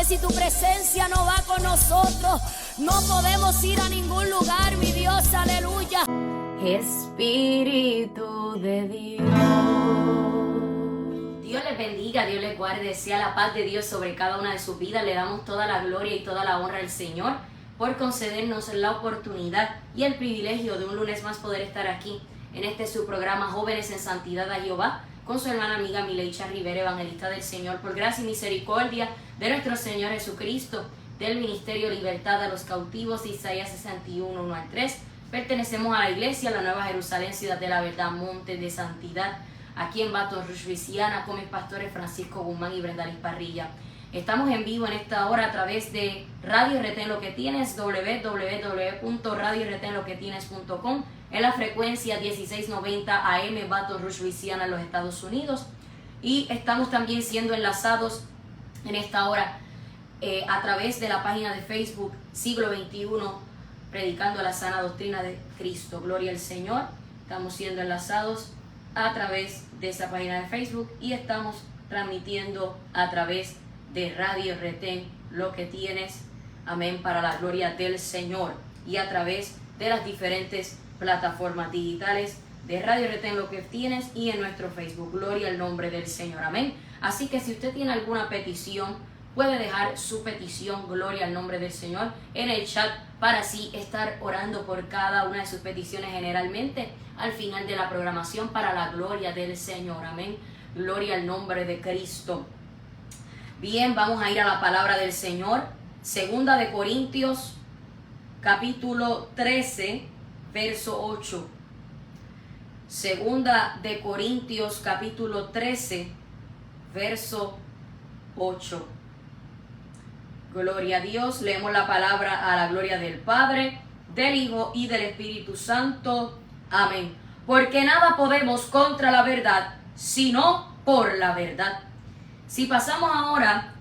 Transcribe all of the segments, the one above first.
que si tu presencia no va con nosotros, no podemos ir a ningún lugar, mi Dios, aleluya. Espíritu de Dios. Dios les bendiga, Dios les guarde, sea la paz de Dios sobre cada una de sus vidas. Le damos toda la gloria y toda la honra al Señor por concedernos la oportunidad y el privilegio de un lunes más poder estar aquí en este su programa Jóvenes en Santidad a Jehová, con su hermana amiga Mileicha Rivera, evangelista del Señor, por gracia y misericordia de nuestro Señor Jesucristo, del Ministerio Libertad a los Cautivos, Isaías 61, 1 al 3. Pertenecemos a la iglesia, la Nueva Jerusalén, Ciudad de la Verdad, Monte de Santidad, aquí en Baton Rouge, Luisiana, con mis pastores Francisco Guzmán y Brendalis Parrilla. Estamos en vivo en esta hora a través de Radio RT en lo que tienes, www.radiortenloquetienes.com, en la frecuencia 1690 AM, Baton Rouge, Luisiana, en los Estados Unidos. Y estamos también siendo enlazados en esta hora a través de la página de Facebook Siglo XXI, predicando la sana doctrina de Cristo. Gloria al Señor. Estamos siendo enlazados a través de esa página de Facebook y estamos transmitiendo a través de Radio Retén lo que tienes, amén, para la gloria del Señor, y a través de las diferentes plataformas digitales de Radio Retén lo que tienes y en nuestro Facebook. Gloria al nombre del Señor, amén. Así que si usted tiene alguna petición, puede dejar su petición, gloria al nombre del Señor, en el chat para así estar orando por cada una de sus peticiones generalmente al final de la programación para la gloria del Señor, amén. Gloria al nombre de Cristo. Bien, vamos a ir a la palabra del Señor. Segunda de Corintios, capítulo 13, verso 8. Segunda de Corintios, capítulo 13, verso 8. Gloria a Dios. Leemos la palabra a la gloria del Padre, del Hijo y del Espíritu Santo. Amén. Porque nada podemos contra la verdad, sino por la verdad. Si pasamos ahora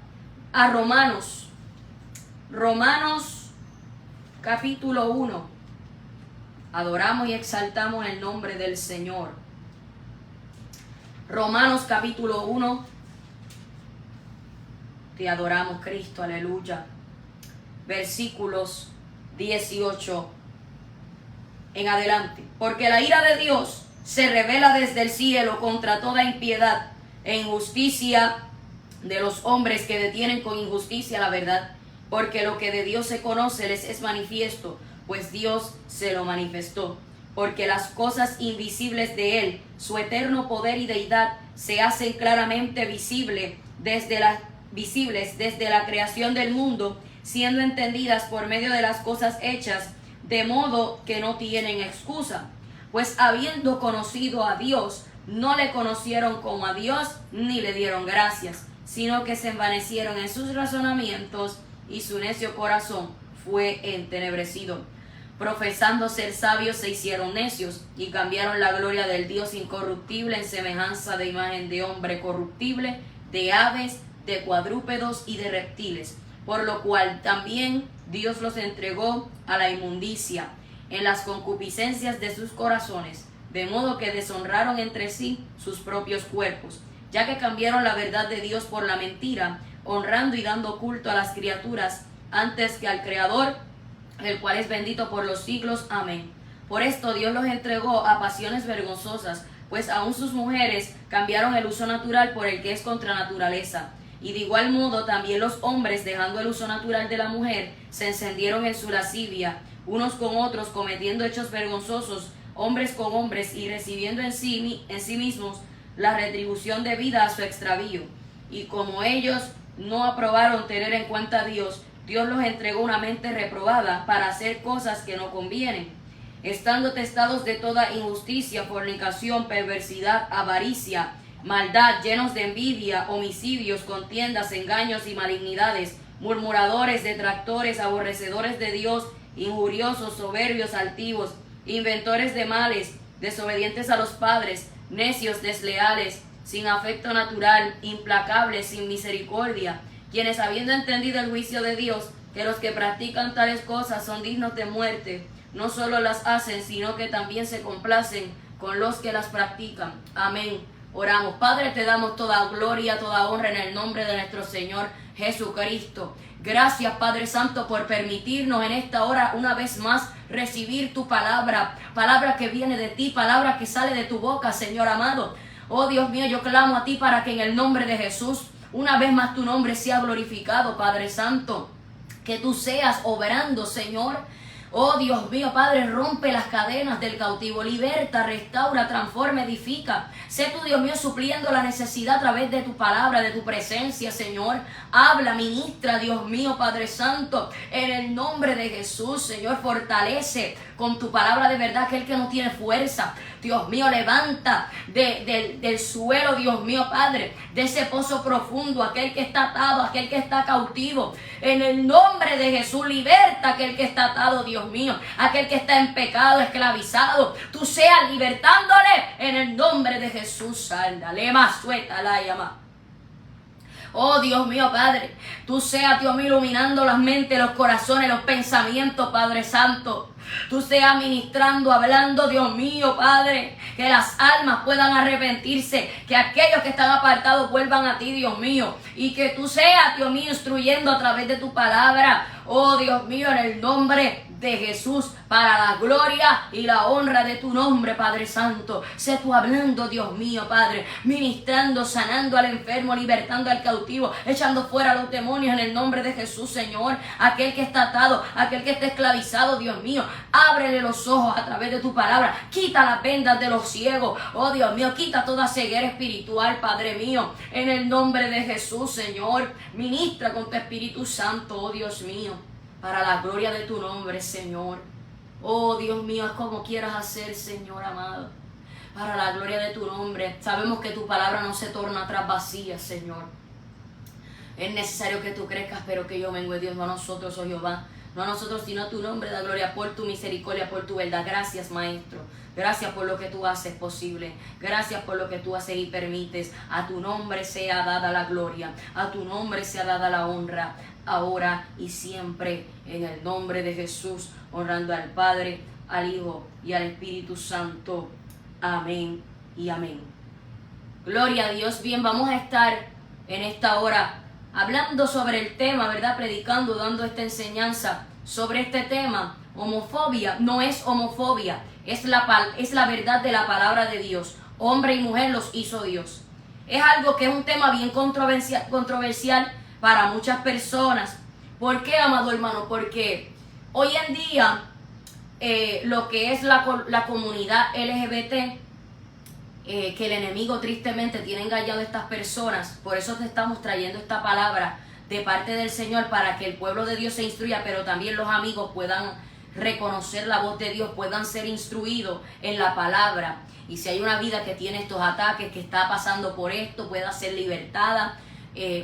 a Romanos capítulo 1, adoramos y exaltamos el nombre del Señor. Romanos capítulo 1, te adoramos, Cristo, aleluya. Versículos 18 en adelante. Porque la ira de Dios se revela desde el cielo contra toda impiedad e injusticia de los hombres que detienen con injusticia la verdad, porque lo que de Dios se conoce les es manifiesto, pues Dios se lo manifestó. Porque las cosas invisibles de Él, su eterno poder y deidad, se hacen claramente visibles desde la creación del mundo, siendo entendidas por medio de las cosas hechas, de modo que no tienen excusa. Pues habiendo conocido a Dios, no le conocieron como a Dios, ni le dieron gracias, sino que se envanecieron en sus razonamientos, y su necio corazón fue entenebrecido. Profesando ser sabios, se hicieron necios, y cambiaron la gloria del Dios incorruptible en semejanza de imagen de hombre corruptible, de aves, de cuadrúpedos y de reptiles, por lo cual también Dios los entregó a la inmundicia en las concupiscencias de sus corazones, de modo que deshonraron entre sí sus propios cuerpos, ya que cambiaron la verdad de Dios por la mentira, honrando y dando culto a las criaturas antes que al Creador, el cual es bendito por los siglos. Amén. Por esto Dios los entregó a pasiones vergonzosas, pues aun sus mujeres cambiaron el uso natural por el que es contra naturaleza. Y de igual modo también los hombres, dejando el uso natural de la mujer, se encendieron en su lascivia, unos con otros, cometiendo hechos vergonzosos, hombres con hombres, y recibiendo en sí mismos la retribución debida a su extravío. Y como ellos no aprobaron tener en cuenta a Dios, Dios los entregó una mente reprobada para hacer cosas que no convienen, estando testados de toda injusticia, fornicación, perversidad, avaricia, maldad, llenos de envidia, homicidios, contiendas, engaños y malignidades, murmuradores, detractores, aborrecedores de Dios, injuriosos, soberbios, altivos, inventores de males, desobedientes a los padres, necios, desleales, sin afecto natural, implacables, sin misericordia, quienes habiendo entendido el juicio de Dios, que los que practican tales cosas son dignos de muerte, no solo las hacen, sino que también se complacen con los que las practican. Amén. Oramos. Padre, te damos toda gloria, toda honra en el nombre de nuestro Señor Jesucristo. Gracias, Padre Santo, por permitirnos en esta hora una vez más recibir tu palabra, palabra que viene de ti, palabra que sale de tu boca, Señor amado. Oh Dios mío, yo clamo a ti para que en el nombre de Jesús, una vez más tu nombre sea glorificado, Padre Santo. Que tú seas obrando, Señor. Oh Dios mío, Padre, rompe las cadenas del cautivo, liberta, restaura, transforma, edifica. Sé tú, Dios mío, supliendo la necesidad a través de tu palabra, de tu presencia, Señor. Habla, ministra, Dios mío, Padre Santo, en el nombre de Jesús, Señor, fortalece con tu palabra de verdad aquel que no tiene fuerza. Dios mío, levanta del suelo, Dios mío, Padre, de ese pozo profundo, aquel que está atado, aquel que está cautivo. En el nombre de Jesús, liberta aquel que está atado, Dios mío, aquel que está en pecado, esclavizado. Tú seas libertándole en el nombre de Jesús. Sándale más, suéltala, llama. Oh Dios mío, Padre, tú seas, Dios mío, iluminando las mentes, los corazones, los pensamientos, Padre Santo. Tú seas ministrando, hablando, Dios mío, Padre, que las almas puedan arrepentirse, que aquellos que están apartados vuelvan a ti, Dios mío, y que tú seas, Dios mío, instruyendo a través de tu palabra. Oh Dios mío, en el nombre de Jesús, para la gloria y la honra de tu nombre, Padre Santo. Sé tú hablando, Dios mío, Padre, ministrando, sanando al enfermo, libertando al cautivo, echando fuera los demonios en el nombre de Jesús, Señor. Aquel que está atado, aquel que está esclavizado, Dios mío, ábrele los ojos a través de tu palabra. Quita las vendas de los ciegos. Oh Dios mío, quita toda ceguera espiritual, Padre mío, en el nombre de Jesús, Señor. Ministra con tu Espíritu Santo, oh Dios mío, para la gloria de tu nombre, Señor. Oh Dios mío, haz como quieras hacer, Señor amado, para la gloria de tu nombre. Sabemos que tu palabra no se torna atrás vacía, Señor. Es necesario que tú crezcas, pero que yo mengue, Dios, no a nosotros, oh Jehová. No a nosotros, sino a tu nombre da gloria, por tu misericordia, por tu verdad. Gracias, Maestro. Gracias por lo que tú haces posible. Gracias por lo que tú haces y permites. A tu nombre sea dada la gloria. A tu nombre sea dada la honra. Ahora y siempre, en el nombre de Jesús, honrando al Padre, al Hijo y al Espíritu Santo. Amén y amén. Gloria a Dios. Bien, vamos a estar en esta hora hablando sobre el tema, ¿verdad? Predicando, dando esta enseñanza sobre este tema. Homofobia no es homofobia, es la verdad de la palabra de Dios. Hombre y mujer los hizo Dios. Es algo que es un tema bien controversial para muchas personas. ¿Por qué, amado hermano? Porque hoy en día lo que es la comunidad LGBT, que el enemigo tristemente tiene engañado a estas personas. Por eso te estamos trayendo esta palabra de parte del Señor, para que el pueblo de Dios se instruya, pero también los amigos puedan reconocer la voz de Dios, puedan ser instruidos en la palabra. Y si hay una vida que tiene estos ataques, que está pasando por esto, pueda ser libertada.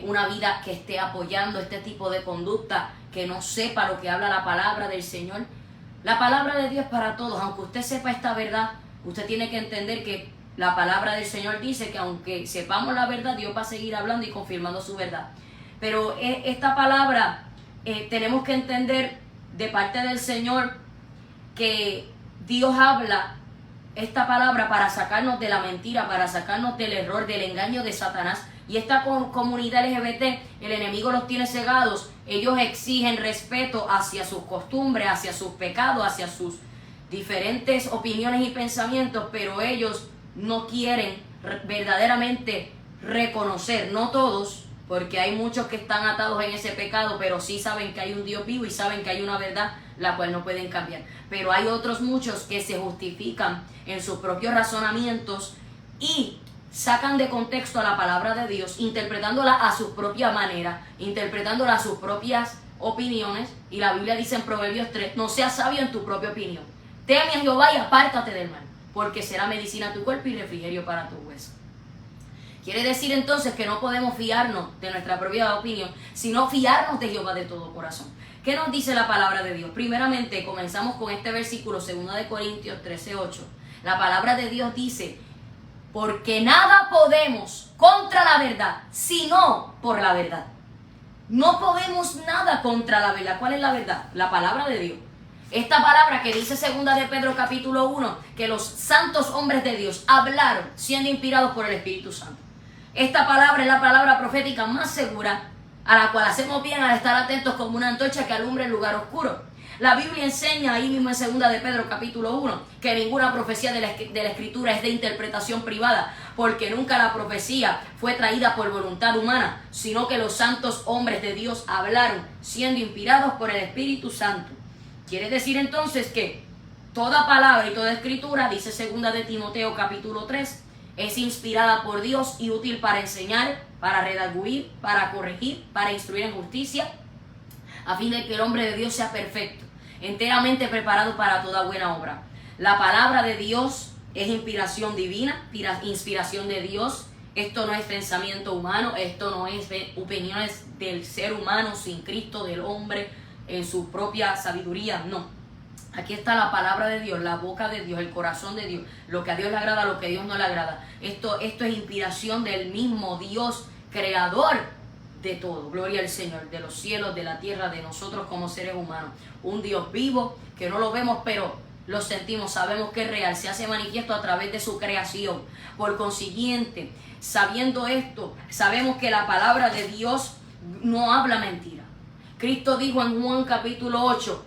Una vida que esté apoyando este tipo de conducta, que no sepa lo que habla la palabra del Señor. La palabra de Dios es para todos. Aunque usted sepa esta verdad, usted tiene que entender que la palabra del Señor dice que aunque sepamos la verdad, Dios va a seguir hablando y confirmando su verdad. Pero esta palabra tenemos que entender de parte del Señor que Dios habla esta palabra para sacarnos de la mentira, para sacarnos del error, del engaño de Satanás. Y esta comunidad LGBT, el enemigo los tiene cegados. Ellos exigen respeto hacia sus costumbres, hacia sus pecados, hacia sus diferentes opiniones y pensamientos, pero ellos no quieren verdaderamente reconocer, no todos, porque hay muchos que están atados en ese pecado, pero sí saben que hay un Dios vivo y saben que hay una verdad la cual no pueden cambiar. Pero hay otros muchos que se justifican en sus propios razonamientos y sacan de contexto a la palabra de Dios, interpretándola a su propia manera, interpretándola a sus propias opiniones. Y la Biblia dice en Proverbios 3, no seas sabio en tu propia opinión. Teme a Jehová y apártate del mal, porque será medicina a tu cuerpo y refrigerio para tu hueso. Quiere decir entonces que no podemos fiarnos de nuestra propia opinión, sino fiarnos de Jehová de todo corazón. ¿Qué nos dice la palabra de Dios? Primeramente, comenzamos con este versículo, 2 Corintios 13:8. La palabra de Dios dice: porque nada podemos contra la verdad, sino por la verdad. No podemos nada contra la verdad. ¿Cuál es la verdad? La palabra de Dios. Esta palabra que dice segunda de Pedro capítulo 1, que los santos hombres de Dios hablaron siendo inspirados por el Espíritu Santo. Esta palabra es la palabra profética más segura, a la cual hacemos bien al estar atentos como una antorcha que alumbra el lugar oscuro. La Biblia enseña ahí mismo en segunda de Pedro capítulo 1 que ninguna profecía de la Escritura es de interpretación privada, porque nunca la profecía fue traída por voluntad humana, sino que los santos hombres de Dios hablaron siendo inspirados por el Espíritu Santo. Quiere decir entonces que toda palabra y toda escritura, dice segunda de Timoteo capítulo 3, es inspirada por Dios y útil para enseñar, para redarguir, para corregir, para instruir en justicia, a fin de que el hombre de Dios sea perfecto, enteramente preparado para toda buena obra. La palabra de Dios es inspiración divina, inspiración de Dios. Esto no es pensamiento humano, esto no es opiniones del ser humano sin Cristo, del hombre en su propia sabiduría, no. Aquí está la palabra de Dios, la boca de Dios, el corazón de Dios, lo que a Dios le agrada, lo que a Dios no le agrada. Esto es inspiración del mismo Dios, creador de todo. Gloria al Señor, de los cielos, de la tierra, de nosotros como seres humanos. Un Dios vivo que no lo vemos, pero lo sentimos, sabemos que es real, se hace manifiesto a través de su creación. Por consiguiente, sabiendo esto, sabemos que la palabra de Dios no habla mentira. Cristo dijo en Juan capítulo 8,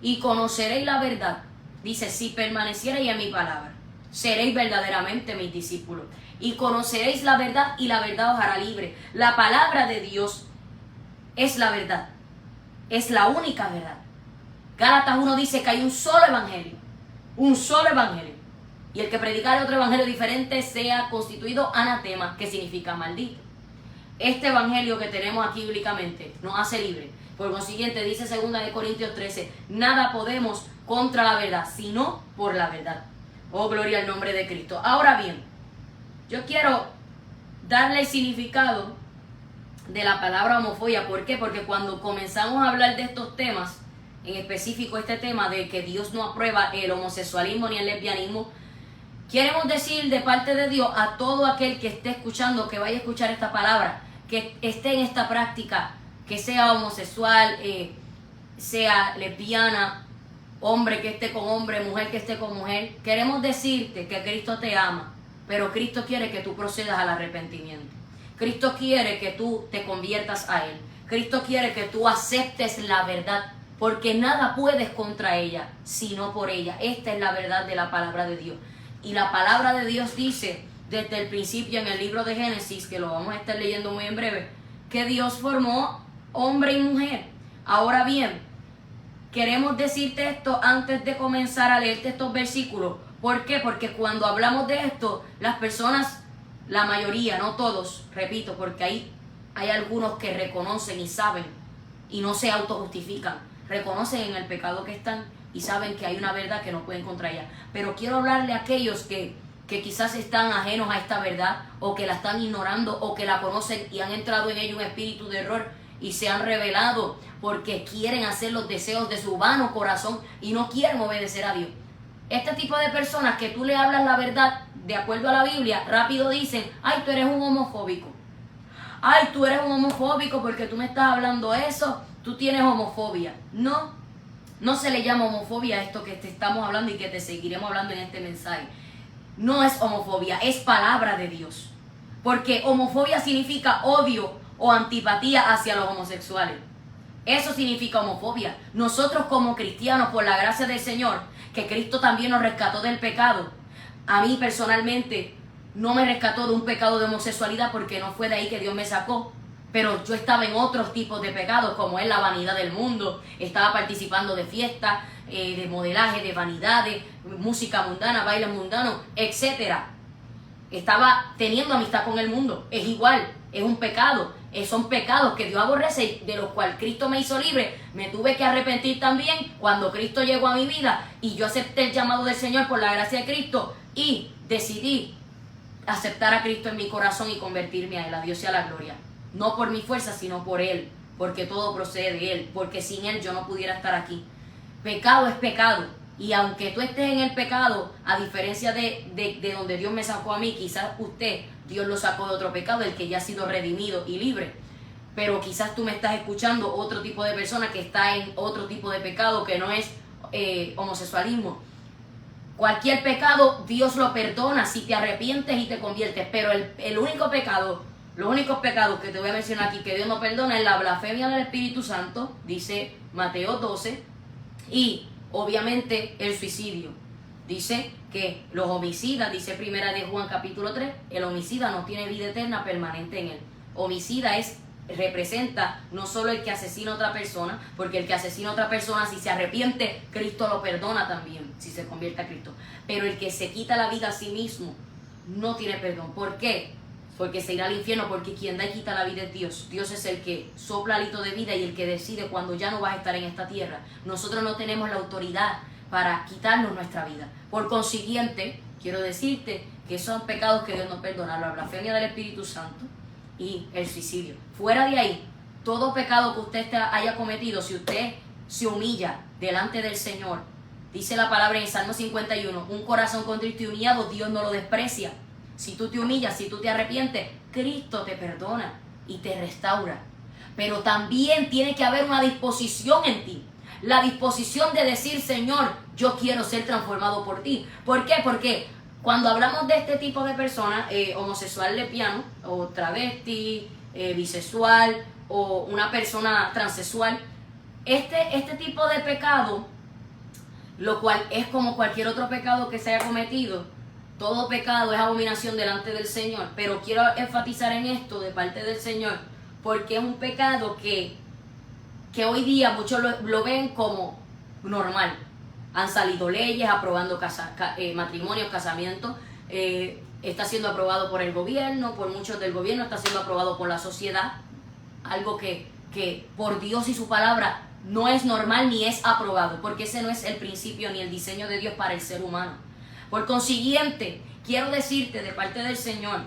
y conoceréis la verdad. Dice, si permaneciereis en mi palabra, seréis verdaderamente mis discípulos. Y conoceréis la verdad y la verdad os hará libre. La palabra de Dios es la verdad. Es la única verdad. Gálatas 1 dice que hay un solo evangelio. Un solo evangelio. Y el que predicare otro evangelio diferente sea constituido anatema, que significa maldito. Este evangelio que tenemos aquí bíblicamente nos hace libre. Por consiguiente, dice 2 de Corintios 13, nada podemos contra la verdad, sino por la verdad. Oh, gloria al nombre de Cristo. Ahora bien, yo quiero darle el significado de la palabra homofobia. ¿Por qué? Porque cuando comenzamos a hablar de estos temas, en específico este tema de que Dios no aprueba el homosexualismo ni el lesbianismo, queremos decir de parte de Dios a todo aquel que esté escuchando, que vaya a escuchar esta palabra, que esté en esta práctica, que sea homosexual, sea lesbiana, hombre que esté con hombre, mujer que esté con mujer. Queremos decirte que Cristo te ama, pero Cristo quiere que tú procedas al arrepentimiento. Cristo quiere que tú te conviertas a Él. Cristo quiere que tú aceptes la verdad, porque nada puedes contra ella, sino por ella. Esta es la verdad de la palabra de Dios. Y la palabra de Dios dice, desde el principio en el libro de Génesis, que lo vamos a estar leyendo muy en breve, que Dios formó hombre y mujer. Ahora bien, queremos decirte esto antes de comenzar a leerte estos versículos. ¿Por qué? Porque cuando hablamos de esto, las personas, la mayoría, no todos, repito, porque hay algunos que reconocen y saben y no se autojustifican, reconocen en el pecado que están y saben que hay una verdad que no pueden contra ella. Pero quiero hablarle a aquellos que quizás están ajenos a esta verdad, o que la están ignorando, o que la conocen y han entrado en ello un espíritu de error y se han rebelado porque quieren hacer los deseos de su vano corazón y no quieren obedecer a Dios. Este tipo de personas que tú le hablas la verdad de acuerdo a la Biblia, rápido dicen, ay, tú eres un homofóbico. Ay, tú eres un homofóbico porque tú me estás hablando eso, tú tienes homofobia. No se le llama homofobia a esto que te estamos hablando y que te seguiremos hablando en este mensaje. No es homofobia, es palabra de Dios. Porque homofobia significa odio o antipatía hacia los homosexuales. Eso significa homofobia. Nosotros como cristianos, por la gracia del Señor, que Cristo también nos rescató del pecado. A mí personalmente no me rescató de un pecado de homosexualidad porque no fue de ahí que Dios me sacó. Pero yo estaba en otros tipos de pecados, como es la vanidad del mundo. Estaba participando de fiestas, de modelaje, de vanidades, música mundana, bailes mundanos, etc. Estaba teniendo amistad con el mundo. Es igual, es un pecado. Son pecados que Dios aborrece, de los cuales Cristo me hizo libre. Me tuve que arrepentir también cuando Cristo llegó a mi vida y yo acepté el llamado del Señor por la gracia de Cristo y decidí aceptar a Cristo en mi corazón y convertirme a Él. A Dios sea la gloria. No por mi fuerza, sino por Él, porque todo procede de Él, porque sin Él yo no pudiera estar aquí. Pecado es pecado, y aunque tú estés en el pecado, a diferencia de donde Dios me sacó a mí, quizás Dios lo sacó de otro pecado, el que ya ha sido redimido y libre. Pero quizás tú me estás escuchando, otro tipo de persona que está en otro tipo de pecado, que no es homosexualismo. Cualquier pecado Dios lo perdona si te arrepientes y te conviertes, pero el único pecado, los únicos pecados que te voy a mencionar aquí que Dios no perdona es la blasfemia del Espíritu Santo, dice Mateo 12, y obviamente el suicidio. Dice que los homicidas, dice primera de Juan capítulo 3, el homicida no tiene vida eterna permanente en él. Homicida representa no solo el que asesina a otra persona, porque el que asesina a otra persona, si se arrepiente, Cristo lo perdona también, si se convierte a Cristo. Pero el que se quita la vida a sí mismo no tiene perdón. ¿Por qué? Porque se irá al infierno, porque quien da y quita la vida es Dios. Dios es el que sopla hálito de vida y el que decide cuando ya no vas a estar en esta tierra. Nosotros no tenemos la autoridad para quitarnos nuestra vida. Por consiguiente, quiero decirte que son pecados que Dios no perdona: la blasfemia del Espíritu Santo y el suicidio. Fuera de ahí, todo pecado que usted haya cometido, si usted se humilla delante del Señor, dice la palabra en el Salmo 51, un corazón contrito y humillado Dios no lo desprecia. Si tú te humillas, si tú te arrepientes, Cristo te perdona y te restaura. Pero también tiene que haber una disposición en ti. La disposición de decir: Señor, yo quiero ser transformado por ti. ¿Por qué? Porque cuando hablamos de este tipo de personas, homosexual, lesbiano, o travesti, bisexual, o una persona transexual, este tipo de pecado, lo cual es como cualquier otro pecado que se haya cometido, todo pecado es abominación delante del Señor, pero quiero enfatizar en esto de parte del Señor, porque es un pecado que hoy día muchos lo ven como normal. Han salido leyes aprobando matrimonios, casamientos, está siendo aprobado por el gobierno, por muchos del gobierno, está siendo aprobado por la sociedad, algo que por Dios y su palabra no es normal ni es aprobado, porque ese no es el principio ni el diseño de Dios para el ser humano. Por consiguiente, quiero decirte de parte del Señor,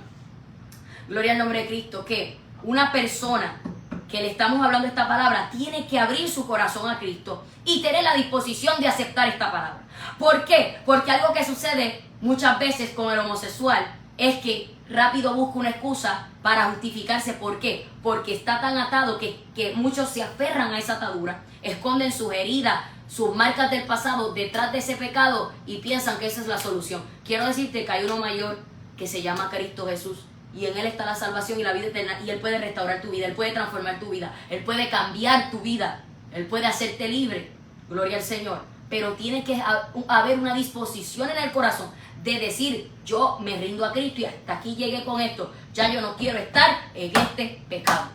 gloria al nombre de Cristo, que una persona que le estamos hablando esta palabra tiene que abrir su corazón a Cristo y tener la disposición de aceptar esta palabra. ¿Por qué? Porque algo que sucede muchas veces con el homosexual es que rápido busca una excusa para justificarse. ¿Por qué? Porque está tan atado que muchos se aferran a esa atadura, esconden sus heridas, sus marcas del pasado detrás de ese pecado y piensan que esa es la solución. Quiero decirte que hay uno mayor que se llama Cristo Jesús, y en Él está la salvación y la vida eterna, y Él puede restaurar tu vida, Él puede transformar tu vida, Él puede cambiar tu vida, Él puede hacerte libre, gloria al Señor. Pero tiene que haber una disposición en el corazón de decir: yo me rindo a Cristo y hasta aquí llegué con esto, ya yo no quiero estar en este pecado.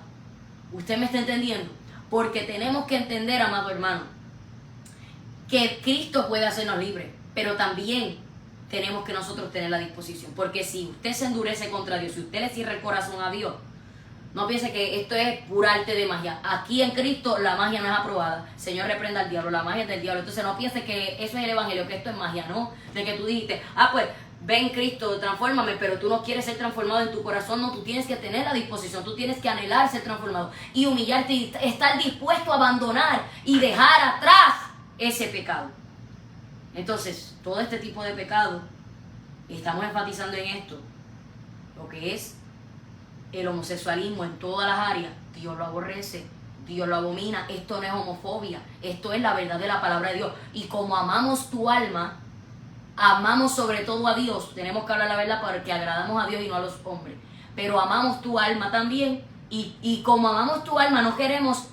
¿Usted me está entendiendo? Porque tenemos que entender, amado hermano, que Cristo puede hacernos libres, pero también tenemos que nosotros tener la disposición. Porque si usted se endurece contra Dios, si usted le cierra el corazón a Dios, no piense que esto es pura arte de magia. Aquí en Cristo la magia no es aprobada. Señor, reprenda al diablo, la magia es del diablo. Entonces no piense que eso es el evangelio, que esto es magia, ¿no? De que tú dijiste: pues ven Cristo, transfórmame, pero tú no quieres ser transformado en tu corazón. No, tú tienes que tener la disposición, tú tienes que anhelar ser transformado y humillarte y estar dispuesto a abandonar y dejar atrás ese pecado. Entonces, todo este tipo de pecado, estamos enfatizando en esto, lo que es el homosexualismo en todas las áreas. Dios lo aborrece, Dios lo abomina. Esto no es homofobia, esto es la verdad de la palabra de Dios. Y como amamos tu alma, amamos sobre todo a Dios. Tenemos que hablar la verdad porque agradamos a Dios y no a los hombres. Pero amamos tu alma también, y como amamos tu alma, no queremos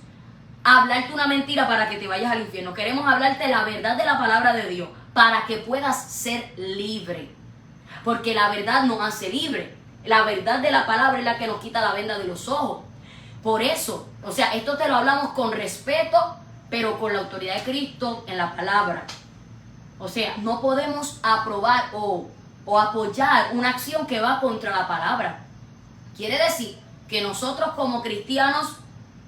hablarte una mentira para que te vayas al infierno. Queremos hablarte la verdad de la palabra de Dios para que puedas ser libre. Porque la verdad nos hace libre. La verdad de la palabra es la que nos quita la venda de los ojos. Por eso, o sea, esto te lo hablamos con respeto, pero con la autoridad de Cristo en la palabra. O sea, no podemos aprobar o apoyar una acción que va contra la palabra. Quiere decir que nosotros como cristianos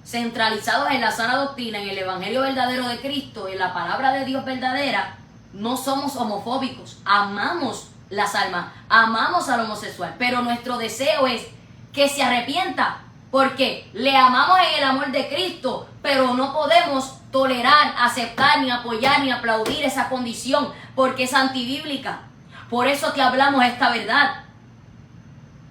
centralizados en la sana doctrina, en el evangelio verdadero de Cristo, en la palabra de Dios verdadera, no somos homofóbicos, amamos las almas, amamos al homosexual, pero nuestro deseo es que se arrepienta, porque le amamos en el amor de Cristo, pero no podemos tolerar, aceptar, ni apoyar, ni aplaudir esa condición, porque es antibíblica. Por eso te hablamos esta verdad.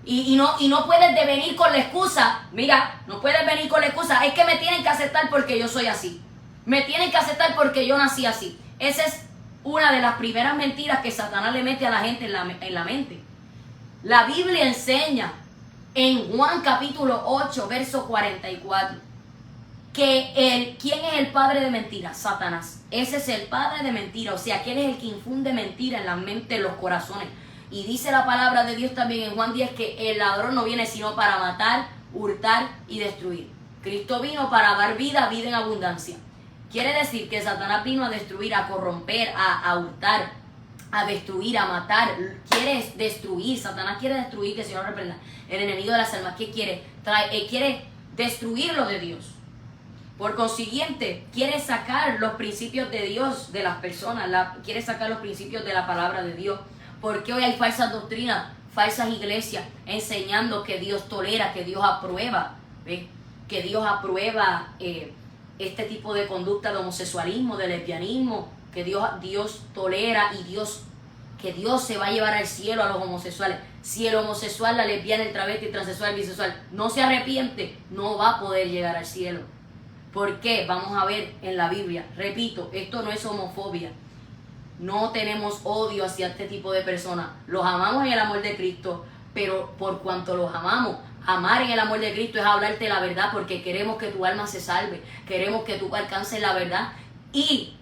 Y no puedes venir con la excusa, mira, no puedes venir con la excusa: es que me tienen que aceptar porque yo soy así, me tienen que aceptar porque yo nací así. Esa es una de las primeras mentiras que Satanás le mete a la gente en la mente. La Biblia enseña en Juan capítulo 8, verso 44, que ¿quién es el padre de mentira? Satanás. Ese es el padre de mentira, o sea, ¿quién es el que infunde mentira en la mente, en los corazones? Y dice la palabra de Dios también en Juan 10 que el ladrón no viene sino para matar, hurtar y destruir. Cristo vino para dar vida, vida en abundancia. Quiere decir que Satanás vino a destruir, a corromper, a hurtar, a destruir, a matar. Quiere destruir, Satanás quiere destruir, que el Señor reprenda. El enemigo de las almas, ¿qué quiere? Quiere destruir lo de Dios. Por consiguiente, quiere sacar los principios de Dios de las personas, quiere sacar los principios de la palabra de Dios. Porque hoy hay falsas doctrinas, falsas iglesias, enseñando que Dios tolera, que Dios aprueba, ¿ves? Que Dios aprueba este tipo de conducta de homosexualismo, de lesbianismo, que Dios tolera y que Dios se va a llevar al cielo a los homosexuales. Si el homosexual, la lesbiana, el travesti, el transexual, el bisexual no se arrepiente, no va a poder llegar al cielo. ¿Por qué? Vamos a ver en la Biblia. Repito, esto no es homofobia. No tenemos odio hacia este tipo de personas. Los amamos en el amor de Cristo, pero por cuanto los amamos, amar en el amor de Cristo es hablarte la verdad, porque queremos que tu alma se salve, queremos que tú alcances la verdad y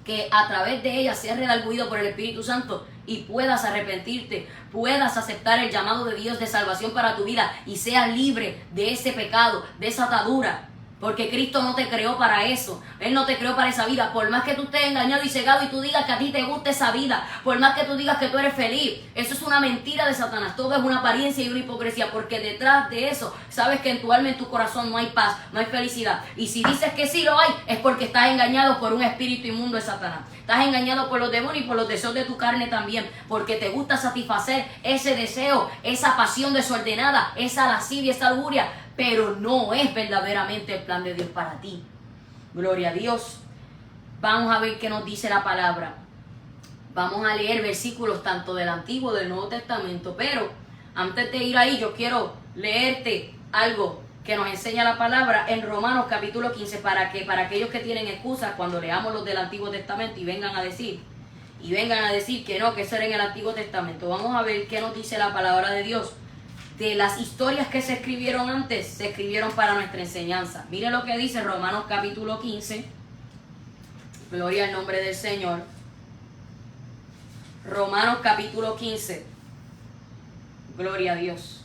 que a través de ella seas redarguido por el Espíritu Santo y puedas arrepentirte, puedas aceptar el llamado de Dios de salvación para tu vida y seas libre de ese pecado, de esa atadura. Porque Cristo no te creó para eso. Él no te creó para esa vida. Por más que tú estés engañado y cegado y tú digas que a ti te gusta esa vida, por más que tú digas que tú eres feliz, eso es una mentira de Satanás. Todo es una apariencia y una hipocresía, porque detrás de eso sabes que en tu alma, en tu corazón no hay paz, no hay felicidad. Y si dices que sí lo hay, es porque estás engañado por un espíritu inmundo de Satanás. Estás engañado por los demonios y por los deseos de tu carne también, porque te gusta satisfacer ese deseo, esa pasión desordenada, esa lascivia, esa lujuria, pero no es verdaderamente el plan de Dios para ti. Gloria a Dios. Vamos a ver qué nos dice la palabra. Vamos a leer versículos tanto del Antiguo como del Nuevo Testamento, pero antes de ir ahí yo quiero leerte algo que nos enseña la palabra en Romanos capítulo 15, para aquellos que tienen excusas cuando leamos los del Antiguo Testamento y vengan a decir que no, que eso era en el Antiguo Testamento. Vamos a ver qué nos dice la palabra de Dios. De las historias que se escribieron antes, se escribieron para nuestra enseñanza. Mire lo que dice Romanos capítulo 15. Gloria al nombre del Señor. Romanos capítulo 15. Gloria a Dios.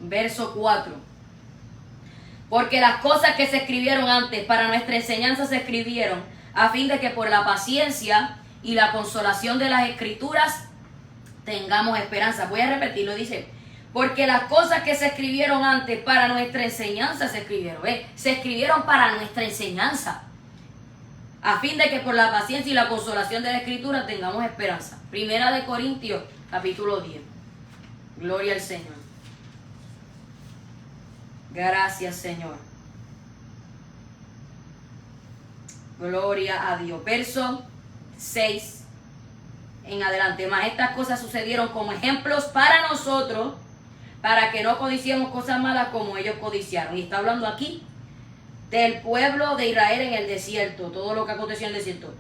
Verso 4. Porque las cosas que se escribieron antes para nuestra enseñanza se escribieron a fin de que por la paciencia y la consolación de las Escrituras tengamos esperanza. Voy a repetirlo, dice, porque las cosas que se escribieron antes para nuestra enseñanza se escribieron, se escribieron para nuestra enseñanza, a fin de que por la paciencia y la consolación de la Escritura tengamos esperanza. Primera de Corintios, capítulo 10. Gloria al Señor. Gracias, Señor. Gloria a Dios. Verso 6 en adelante. Mas estas cosas sucedieron como ejemplos para nosotros, para que no codiciemos cosas malas como ellos codiciaron. Y está hablando aquí del pueblo de Israel en el desierto, todo lo que aconteció en el desierto.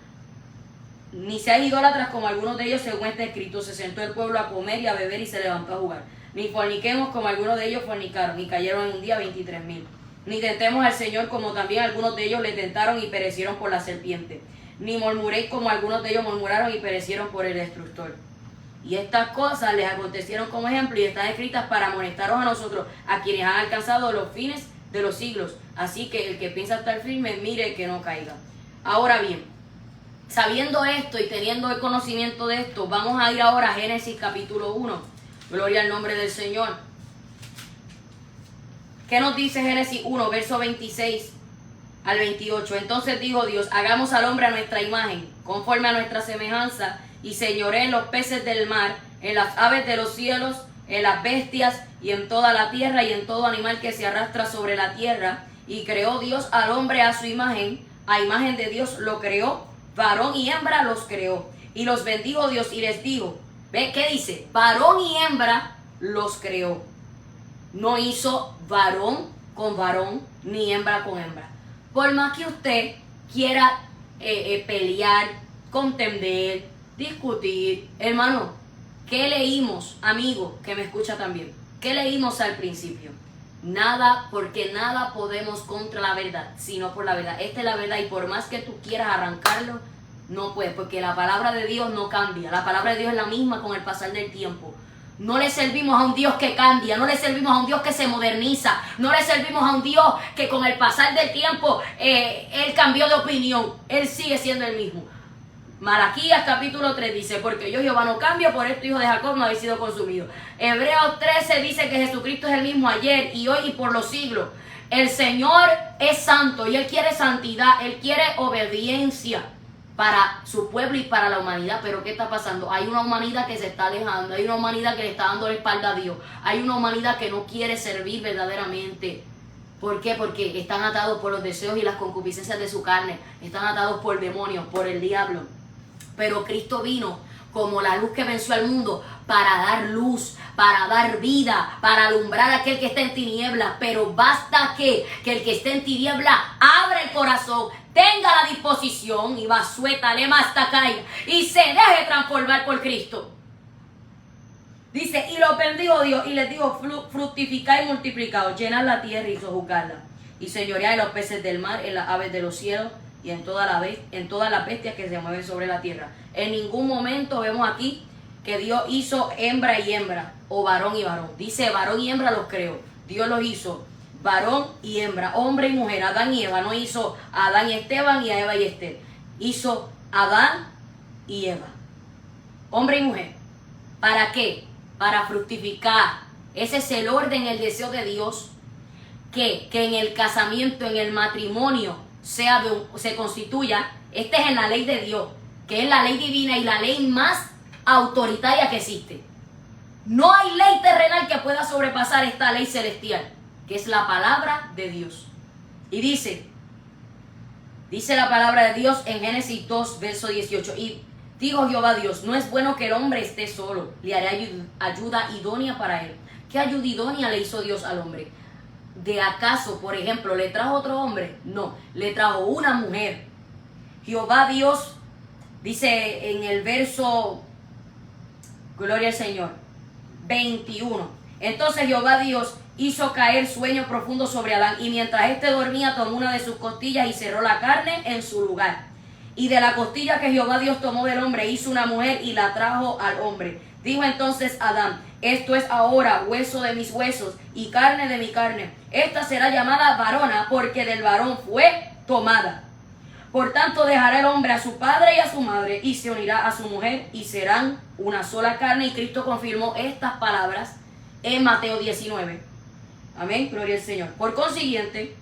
Ni seáis idólatras como algunos de ellos, según está escrito, se sentó el pueblo a comer y a beber y se levantó a jugar. Ni forniquemos como algunos de ellos fornicaron y cayeron en un día 23,000. Ni tentemos al Señor como también algunos de ellos le tentaron y perecieron por la serpiente. Ni murmuréis como algunos de ellos murmuraron y perecieron por el destructor. Y estas cosas les acontecieron como ejemplo y están escritas para amonestaros a nosotros, a quienes han alcanzado los fines de los siglos. Así que el que piensa estar firme, mire que no caiga. Ahora bien, sabiendo esto y teniendo el conocimiento de esto, vamos a ir ahora a Génesis capítulo 1. Gloria al nombre del Señor. ¿Qué nos dice Génesis 1, verso 26 al 28? Entonces dijo Dios, hagamos al hombre a nuestra imagen, conforme a nuestra semejanza, y señoree en los peces del mar, en las aves de los cielos, en las bestias, y en toda la tierra, y en todo animal que se arrastra sobre la tierra. Y creó Dios al hombre a su imagen, a imagen de Dios lo creó, varón y hembra los creó. Y los bendijo Dios y les dijo, ¿ve qué dice? Varón y hembra los creó. No hizo varón con varón, ni hembra con hembra. Por más que usted quiera pelear, contender, discutir. Hermano, ¿qué leímos, amigo que me escucha también? ¿Qué leímos al principio? Nada, porque nada podemos contra la verdad, sino por la verdad. Esta es la verdad y por más que tú quieras arrancarlo, no puedes, porque la palabra de Dios no cambia. La palabra de Dios es la misma con el pasar del tiempo. No le servimos a un Dios que cambia, no le servimos a un Dios que se moderniza, no le servimos a un Dios que con el pasar del tiempo Él cambió de opinión. Él sigue siendo el mismo. Malaquías capítulo 3 dice, porque yo Jehová no cambio, por esto hijo de Jacob no habéis sido consumido. Hebreos 13 dice que Jesucristo es el mismo ayer y hoy y por los siglos. El Señor es santo y Él quiere santidad, Él quiere obediencia para su pueblo y para la humanidad. Pero ¿qué está pasando? Hay una humanidad que se está alejando, hay una humanidad que le está dando la espalda a Dios, hay una humanidad que no quiere servir verdaderamente. ¿Por qué? Porque están atados por los deseos y las concupiscencias de su carne, están atados por demonios, por el diablo. Pero Cristo vino como la luz que venció al mundo para dar luz, para dar vida, para alumbrar a aquel que está en tinieblas. Pero basta que el que esté en tinieblas abra el corazón, tenga la disposición y va suéltale más tacaya y se deje transformar por Cristo. Dice, y los bendijo Dios y les dijo, fructificad y multiplicaos, llenad la tierra y sojuzgadla, y señoread en los peces del mar, en las aves de los cielos y en todas las bestias que se mueven sobre la tierra. En ningún momento vemos aquí que Dios hizo hembra y hembra, o varón y varón. Dice varón y hembra los creó. Dios los hizo varón y hembra, hombre y mujer, Adán y Eva. No hizo a Adán y Esteban y a Eva y Esther. Hizo Adán y Eva, hombre y mujer. ¿Para qué? Para fructificar. Ese es el orden, el deseo de Dios, que en el casamiento, en el matrimonio, se constituya. Esta es en la ley de Dios, que es la ley divina y la ley más autoritaria que existe. No hay ley terrenal que pueda sobrepasar esta ley celestial, que es la palabra de Dios. Y dice la palabra de Dios en Génesis 2, verso 18. Y dijo Jehová Dios, no es bueno que el hombre esté solo, le haré ayuda idónea para él. ¿Qué ayuda idónea le hizo Dios al hombre? ¿De acaso, por ejemplo, le trajo otro hombre? No, le trajo una mujer. Jehová Dios, dice en el verso, gloria al Señor, 21. Entonces Jehová Dios hizo caer sueño profundo sobre Adán, y mientras éste dormía tomó una de sus costillas y cerró la carne en su lugar. Y de la costilla que Jehová Dios tomó del hombre hizo una mujer y la trajo al hombre. Dijo entonces Adán, esto es ahora hueso de mis huesos y carne de mi carne. Esta será llamada varona porque del varón fue tomada. Por tanto dejará el hombre a su padre y a su madre y se unirá a su mujer y serán una sola carne. Y Cristo confirmó estas palabras en Mateo 19. Amén, gloria al Señor. Por consiguiente,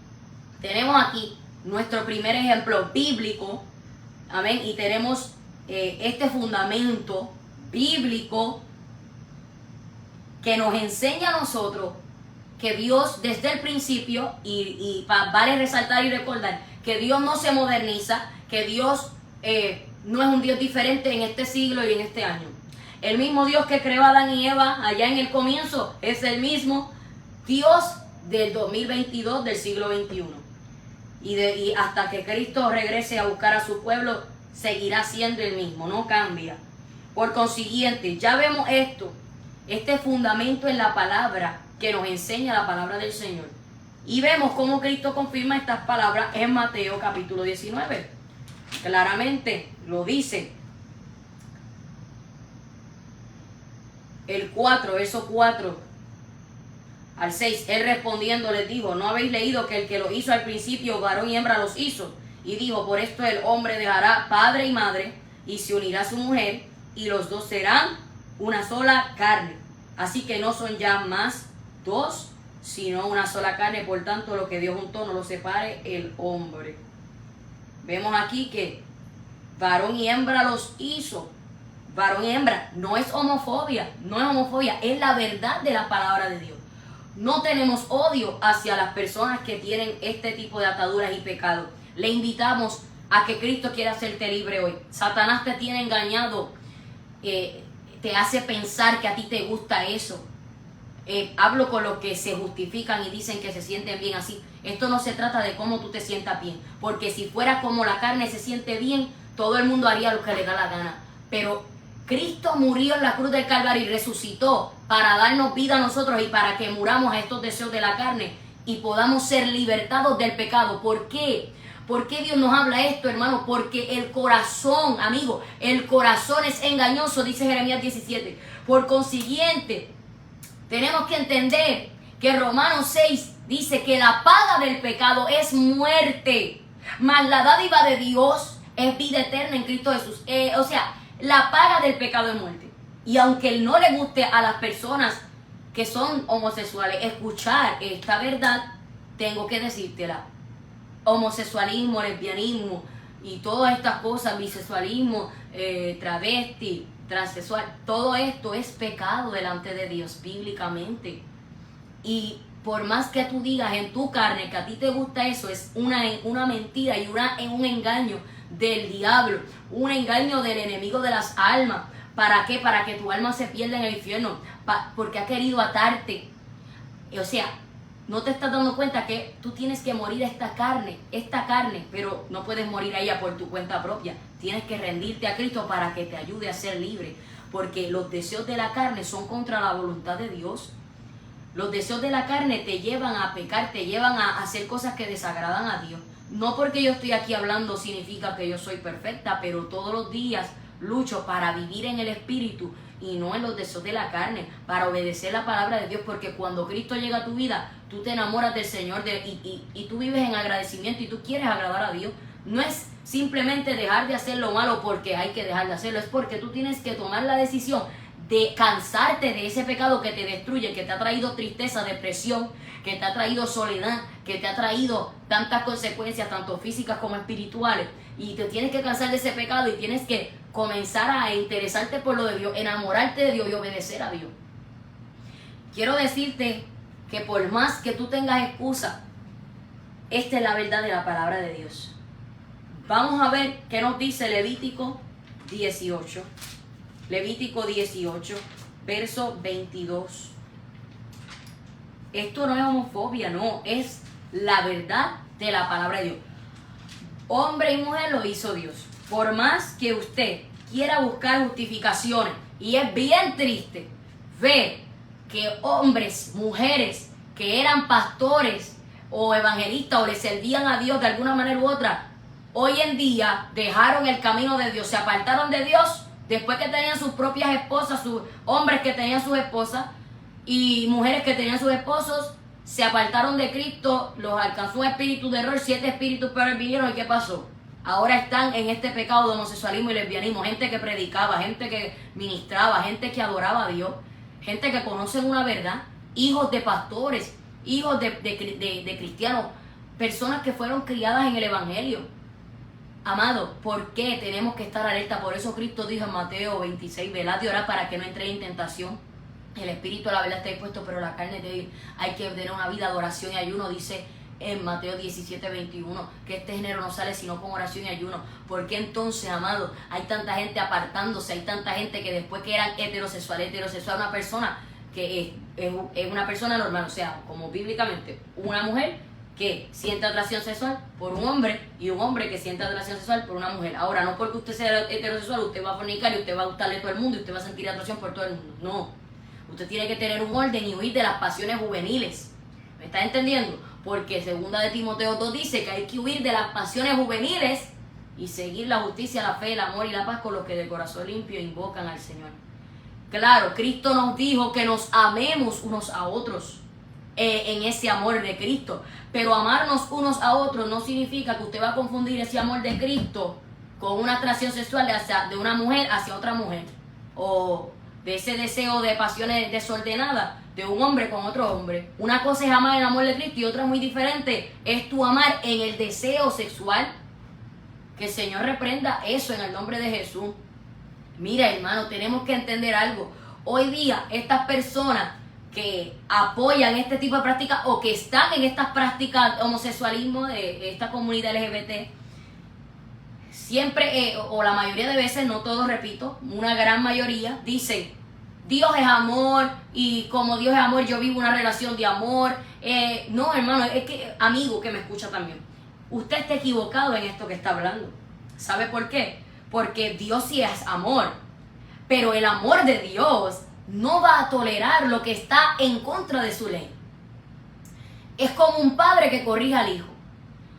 tenemos aquí nuestro primer ejemplo bíblico. Amén, y tenemos este fundamento bíblico que nos enseña a nosotros que Dios desde el principio, y vale resaltar y recordar, que Dios no se moderniza, que Dios no es un Dios diferente en este siglo y en este año. El mismo Dios que creó a Adán y Eva allá en el comienzo es el mismo Dios del 2022, del siglo XXI. Y hasta que Cristo regrese a buscar a su pueblo, seguirá siendo el mismo, no cambia. Por consiguiente, ya vemos este fundamento en la palabra que nos enseña la palabra del Señor. Y vemos cómo Cristo confirma estas palabras en Mateo capítulo 19. Claramente lo dice. El 4, verso 4 al 6, él respondiendo les dijo, ¿no habéis leído que el que lo hizo al principio, varón y hembra los hizo? Y dijo, por esto el hombre dejará padre y madre y se unirá a su mujer y los dos serán una sola carne. Así que no son ya más dos, sino una sola carne. Por tanto, lo que Dios juntó no lo separe el hombre. Vemos aquí que varón y hembra los hizo. Varón y hembra no es homofobia, no es homofobia, es la verdad de la palabra de Dios. No tenemos odio hacia las personas que tienen este tipo de ataduras y pecados. Le invitamos a que Cristo quiera hacerte libre hoy. Satanás te tiene engañado, te hace pensar que a ti te gusta eso. hablo con los que se justifican y dicen que se sienten bien así. Esto no se trata de cómo tú te sientas bien, porque si fuera como la carne se siente bien, todo el mundo haría lo que le da la gana. Pero Cristo murió en la cruz del Calvario y resucitó para darnos vida a nosotros y para que muramos a estos deseos de la carne y podamos ser libertados del pecado. ¿Por qué? ¿Por qué Dios nos habla esto, hermano? Porque el corazón, amigo, el corazón es engañoso, dice Jeremías 17. Por consiguiente, tenemos que entender que Romanos 6 dice que la paga del pecado es muerte, mas la dádiva de Dios es vida eterna en Cristo Jesús. O sea, la paga del pecado es muerte. Y aunque no le guste a las personas que son homosexuales escuchar esta verdad, tengo que decírtela. Homosexualismo, lesbianismo y todas estas cosas, bisexualismo, travesti, transexual, todo esto es pecado delante de Dios bíblicamente. Y por más que tú digas en tu carne que a ti te gusta eso, es una mentira y un engaño del diablo, un engaño del enemigo de las almas. ¿Para qué? Para que tu alma se pierda en el infierno, porque ha querido atarte. O sea, no te estás dando cuenta que tú tienes que morir a esta carne, pero no puedes morir a ella por tu cuenta propia. Tienes que rendirte a Cristo para que te ayude a ser libre, porque los deseos de la carne son contra la voluntad de Dios. Los deseos de la carne te llevan a pecar, te llevan a hacer cosas que desagradan a Dios. No porque yo estoy aquí hablando significa que yo soy perfecta, pero todos los días lucho para vivir en el Espíritu y no en los deseos de la carne, para obedecer la palabra de Dios, porque cuando Cristo llega a tu vida, tú te enamoras del Señor y tú vives en agradecimiento y tú quieres agradar a Dios. No es simplemente dejar de hacer lo malo porque hay que dejar de hacerlo, es porque tú tienes que tomar la decisión de cansarte de ese pecado que te destruye, que te ha traído tristeza, depresión, que te ha traído soledad, que te ha traído tantas consecuencias, tanto físicas como espirituales, y te tienes que cansar de ese pecado y tienes que comenzar a interesarte por lo de Dios, enamorarte de Dios y obedecer a Dios. Quiero decirte que por más que tú tengas excusa, esta es la verdad de la palabra de Dios. Vamos a ver qué nos dice Levítico 18. Levítico 18, verso 22. Esto no es homofobia, no, es la verdad de la palabra de Dios. Hombre y mujer lo hizo Dios. Por más que usted quiera buscar justificaciones, y es bien triste ver que hombres, mujeres que eran pastores o evangelistas o le servían a Dios de alguna manera u otra, hoy en día dejaron el camino de Dios, se apartaron de Dios después que tenían sus propias esposas, sus hombres que tenían sus esposas y mujeres que tenían sus esposos, se apartaron de Cristo, los alcanzó un espíritu de error, 7 espíritus peores vinieron, ¿y qué pasó? Ahora están en este pecado de homosexualismo y lesbianismo, gente que predicaba, gente que ministraba, gente que adoraba a Dios, gente que conocen una verdad, hijos de pastores, hijos de cristianos, personas que fueron criadas en el evangelio. Amado, ¿por qué tenemos que estar alerta? Por eso Cristo dijo en Mateo 26, velad y orad para que no entréis en tentación. El espíritu, la verdad, está dispuesto, pero la carne es débil. Hay que tener una vida de oración y ayuno, dice en Mateo 17, 21, que este género no sale sino con oración y ayuno. ¿Por qué entonces, amado, hay tanta gente apartándose? Hay tanta gente que después que eran heterosexual, una persona que es una persona normal, o sea, como bíblicamente, una mujer que siente atracción sexual por un hombre y un hombre que siente atracción sexual por una mujer. Ahora, no porque usted sea heterosexual, usted va a fornicar y usted va a gustarle a todo el mundo y usted va a sentir atracción por todo el mundo. No. Usted tiene que tener un orden y huir de las pasiones juveniles. ¿Me está entendiendo? Porque 2 de Timoteo 2 dice que hay que huir de las pasiones juveniles y seguir la justicia, la fe, el amor y la paz con los que de corazón limpio invocan al Señor. Claro, Cristo nos dijo que nos amemos unos a otros en ese amor de Cristo. Pero amarnos unos a otros no significa que usted va a confundir ese amor de Cristo con una atracción sexual de una mujer hacia otra mujer. O de ese deseo de pasiones desordenadas de un hombre con otro hombre. Una cosa es amar el amor de Cristo y otra muy diferente es tu amar en el deseo sexual. Que el Señor reprenda eso en el nombre de Jesús. Mira, hermano, tenemos que entender algo. Hoy día estas personas que apoyan este tipo de prácticas o que están en estas prácticas homosexualismo de esta comunidad LGBT, siempre o la mayoría de veces, no todos, repito, una gran mayoría dicen: Dios es amor y como Dios es amor yo vivo una relación de amor. No, hermano, es que, amigo que me escucha también, usted está equivocado en esto que está hablando. ¿Sabe por qué? Porque Dios sí es amor, pero el amor de Dios no va a tolerar lo que está en contra de su ley. Es como un padre que corrige al hijo.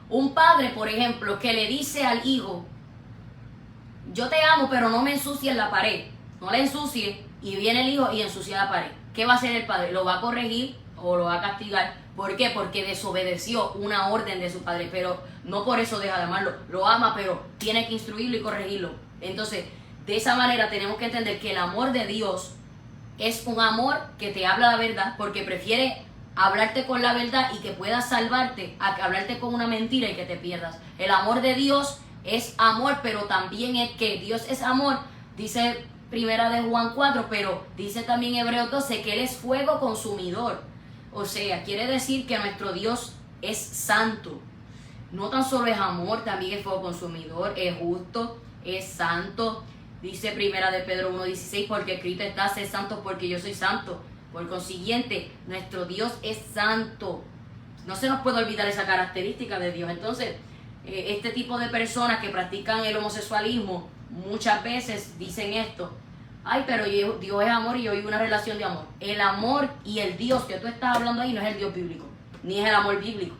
Un padre, por ejemplo, que le dice al hijo, yo te amo, pero no me ensucies la pared. No le ensucies, y viene el hijo y ensucia la pared. ¿Qué va a hacer el padre? ¿Lo va a corregir o lo va a castigar? ¿Por qué? Porque desobedeció una orden de su padre, pero no por eso deja de amarlo. Lo ama, pero tiene que instruirlo y corregirlo. Entonces, de esa manera tenemos que entender que el amor de Dios es un amor que te habla la verdad, porque prefiere hablarte con la verdad y que puedas salvarte a que hablarte con una mentira y que te pierdas. El amor de Dios es amor, pero también es que Dios es amor, dice Primera de Juan 4, pero dice también Hebreos 12 que Él es fuego consumidor. O sea, quiere decir que nuestro Dios es santo. No tan solo es amor, también es fuego consumidor, es justo, es santo. Dice Primera de Pedro 1:16, porque escrito está, sé santo porque yo soy santo. Por consiguiente, nuestro Dios es santo. No se nos puede olvidar esa característica de Dios. Entonces, este tipo de personas que practican el homosexualismo muchas veces dicen esto: ay, pero Dios es amor y yo vivo una relación de amor. El amor y el Dios que tú estás hablando ahí no es el Dios bíblico, ni es el amor bíblico.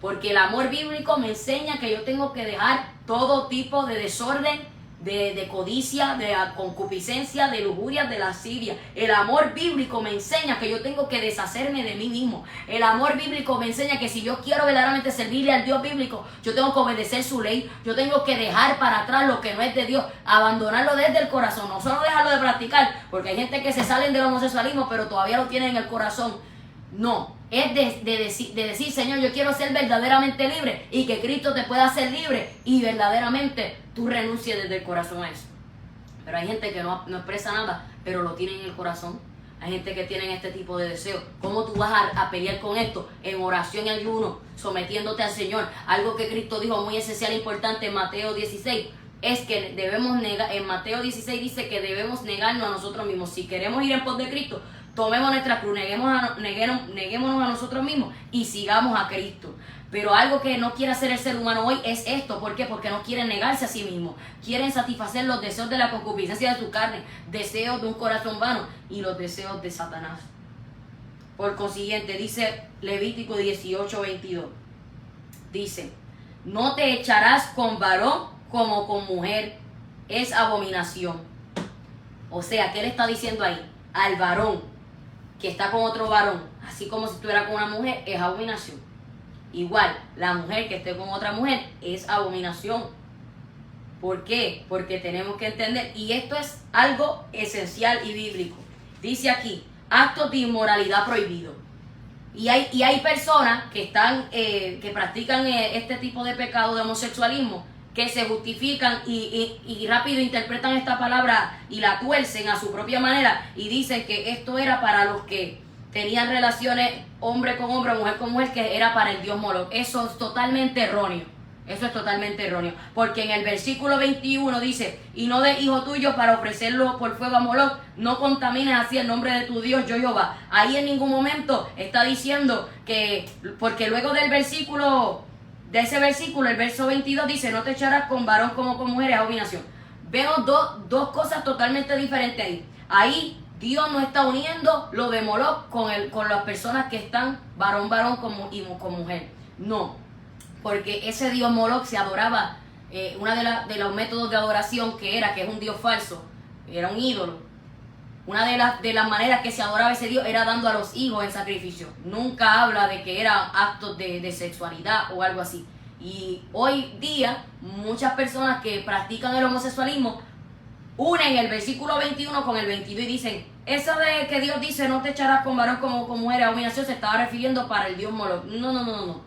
Porque el amor bíblico me enseña que yo tengo que dejar todo tipo de desorden, de codicia, de concupiscencia, de lujuria, de lascivia. El amor bíblico me enseña que yo tengo que deshacerme de mí mismo. El amor bíblico me enseña que si yo quiero verdaderamente servirle al Dios bíblico, yo tengo que obedecer su ley. Yo tengo que dejar para atrás lo que no es de Dios, abandonarlo desde el corazón, no solo dejarlo de practicar, porque hay gente que se salen del homosexualismo pero todavía lo tienen en el corazón. No, es de decir, Señor, yo quiero ser verdaderamente libre y que Cristo te pueda hacer libre y verdaderamente tú renuncies desde el corazón a eso. Pero hay gente que no expresa nada, pero lo tiene en el corazón. Hay gente que tiene este tipo de deseos. ¿Cómo tú vas a pelear con esto? En oración y ayuno, sometiéndote al Señor. Algo que Cristo dijo muy esencial e importante en Mateo 16, es que debemos negar. En Mateo 16 dice que debemos negarnos a nosotros mismos. Si queremos ir en pos de Cristo, tomemos nuestra cruz, neguémonos a nosotros mismos y sigamos a Cristo. Pero algo que no quiere hacer el ser humano hoy es esto. ¿Por qué? Porque no quieren negarse a sí mismos. Quieren satisfacer los deseos de la concupiscencia de su carne, deseos de un corazón vano y los deseos de Satanás. Por consiguiente, dice Levítico 18:22. Dice, no te echarás con varón como con mujer, es abominación. O sea, ¿qué le está diciendo ahí? Al varón que está con otro varón, así como si estuviera con una mujer, es abominación. Igual, la mujer que esté con otra mujer es abominación. ¿Por qué? Porque tenemos que entender, y esto es algo esencial y bíblico. Dice aquí, actos de inmoralidad prohibidos. Y hay personas que están, que practican este tipo de pecado de homosexualismo, que se justifican y rápido interpretan esta palabra y la tuercen a su propia manera y dicen que esto era para los que tenían relaciones hombre con hombre, mujer con mujer, que era para el dios Moloch. Eso es totalmente erróneo. Eso es totalmente erróneo. Porque en el versículo 21 dice, y no de hijo tuyo para ofrecerlo por fuego a Moloch, no contamines así el nombre de tu Dios, yo Jehová. Ahí en ningún momento está diciendo que, porque luego del versículo, de ese versículo, el verso 22 dice, no te echarás con varón como con mujer, es abominación. Vemos dos cosas totalmente diferentes ahí. Ahí Dios no está uniendo lo de Moloch con las personas que están varón y con mujer. No, porque ese dios Moloch se adoraba, una de los métodos de adoración que es un dios falso, era un ídolo. Una de las maneras que se adoraba ese dios era dando a los hijos en sacrificio. Nunca habla de que eran actos de sexualidad o algo así. Y hoy día muchas personas que practican el homosexualismo unen el versículo 21 con el 22 y dicen, eso de que Dios dice no te echarás con varón como con mujer, abominación, se estaba refiriendo para el dios Moloch. No.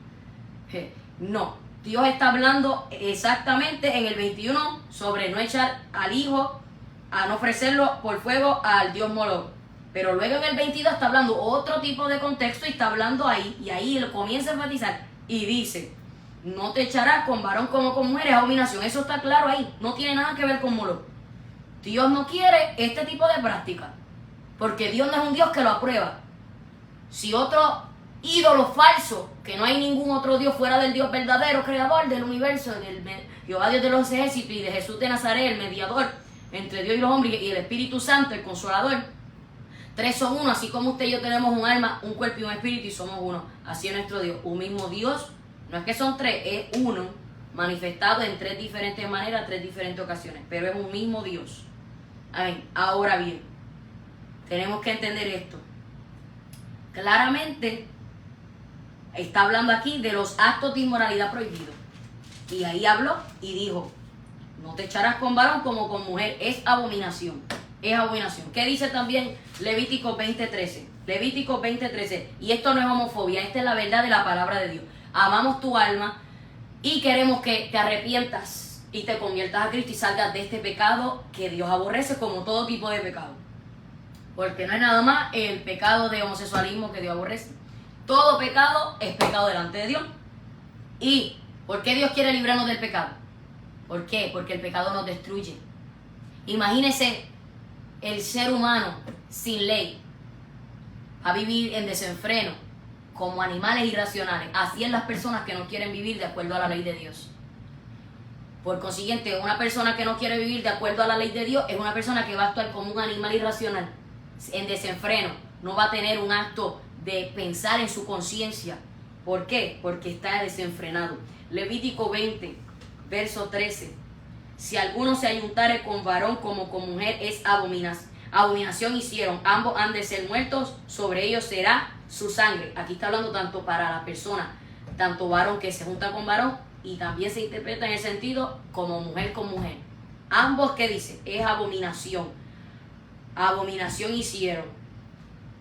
No, Dios está hablando exactamente en el 21 sobre no echar al hijo, a no ofrecerlo por fuego al dios Moloch. Pero luego en el 22 está hablando otro tipo de contexto y está hablando ahí, y ahí lo comienza a enfatizar y dice, no te echarás con varón como con mujer, es abominación. Eso está claro ahí, no tiene nada que ver con Moloch. Dios no quiere este tipo de práctica. Porque Dios no es un Dios que lo aprueba. Si otro ídolo falso, que no hay ningún otro Dios fuera del Dios verdadero, creador del universo, del Jehová Dios de los ejércitos y de Jesús de Nazaret, el mediador entre Dios y los hombres, y el Espíritu Santo, el Consolador, 3 son uno, así como usted y yo tenemos un alma, un cuerpo y un espíritu y somos uno. Así es nuestro Dios, un mismo Dios. No es que son 3, es uno, manifestado en 3 diferentes maneras, 3 diferentes ocasiones, pero es un mismo Dios. Amén. Ahora bien, tenemos que entender esto. Claramente está hablando aquí de los actos de inmoralidad prohibidos. Y ahí habló y dijo, no te echarás con varón como con mujer, es abominación. Es abominación. ¿Qué dice también Levítico 20:13? Levítico 20:13. Y esto no es homofobia, esta es la verdad de la palabra de Dios. Amamos tu alma y queremos que te arrepientas y te conviertas a Cristo y salgas de este pecado que Dios aborrece, como todo tipo de pecado. Porque no es nada más el pecado de homosexualismo que Dios aborrece. Todo pecado es pecado delante de Dios. ¿Y por qué Dios quiere librarnos del pecado? ¿Por qué? Porque el pecado nos destruye. Imagínese el ser humano sin ley, a vivir en desenfreno, como animales irracionales. Así es las personas que no quieren vivir de acuerdo a la ley de Dios. Por consiguiente, una persona que no quiere vivir de acuerdo a la ley de Dios es una persona que va a actuar como un animal irracional, en desenfreno. No va a tener un acto de pensar en su conciencia. ¿Por qué? Porque está desenfrenado. Levítico 20, verso 13. Si alguno se ayuntare con varón como con mujer, es abominación hicieron. Ambos han de ser muertos, sobre ellos será su sangre. Aquí está hablando tanto para la persona, tanto varón que se junta con varón, y también se interpreta en el sentido como mujer con mujer. Ambos, ¿qué dice? Es abominación. Abominación hicieron.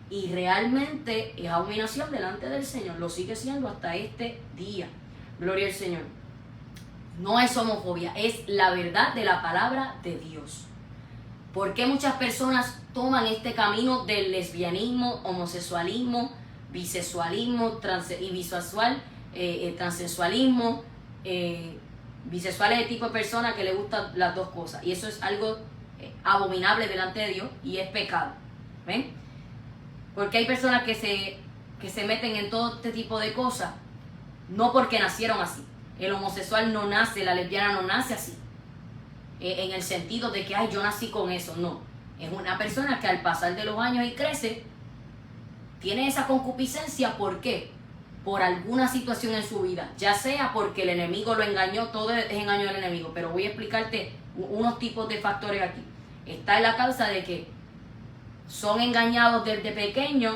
Y realmente es abominación delante del Señor. Lo sigue siendo hasta este día. Gloria al Señor. No es homofobia, es la verdad de la palabra de Dios. ¿Por qué muchas personas toman este camino del lesbianismo, homosexualismo, bisexualismo y bisexual, transexualismo? Bisexual es el tipo de persona que le gustan las dos cosas. Y eso es algo abominable delante de Dios y es pecado. ¿Ven? Porque hay personas que se meten en todo este tipo de cosas, no porque nacieron así. El homosexual no nace, la lesbiana no nace así. En el sentido de que, ay, yo nací con eso. No. Es una persona que al pasar de los años y crece, tiene esa concupiscencia. ¿Por qué? Por alguna situación en su vida. Ya sea porque el enemigo lo engañó, todo es engaño del enemigo. Pero voy a explicarte unos tipos de factores aquí. Está en la causa de que son engañados desde pequeños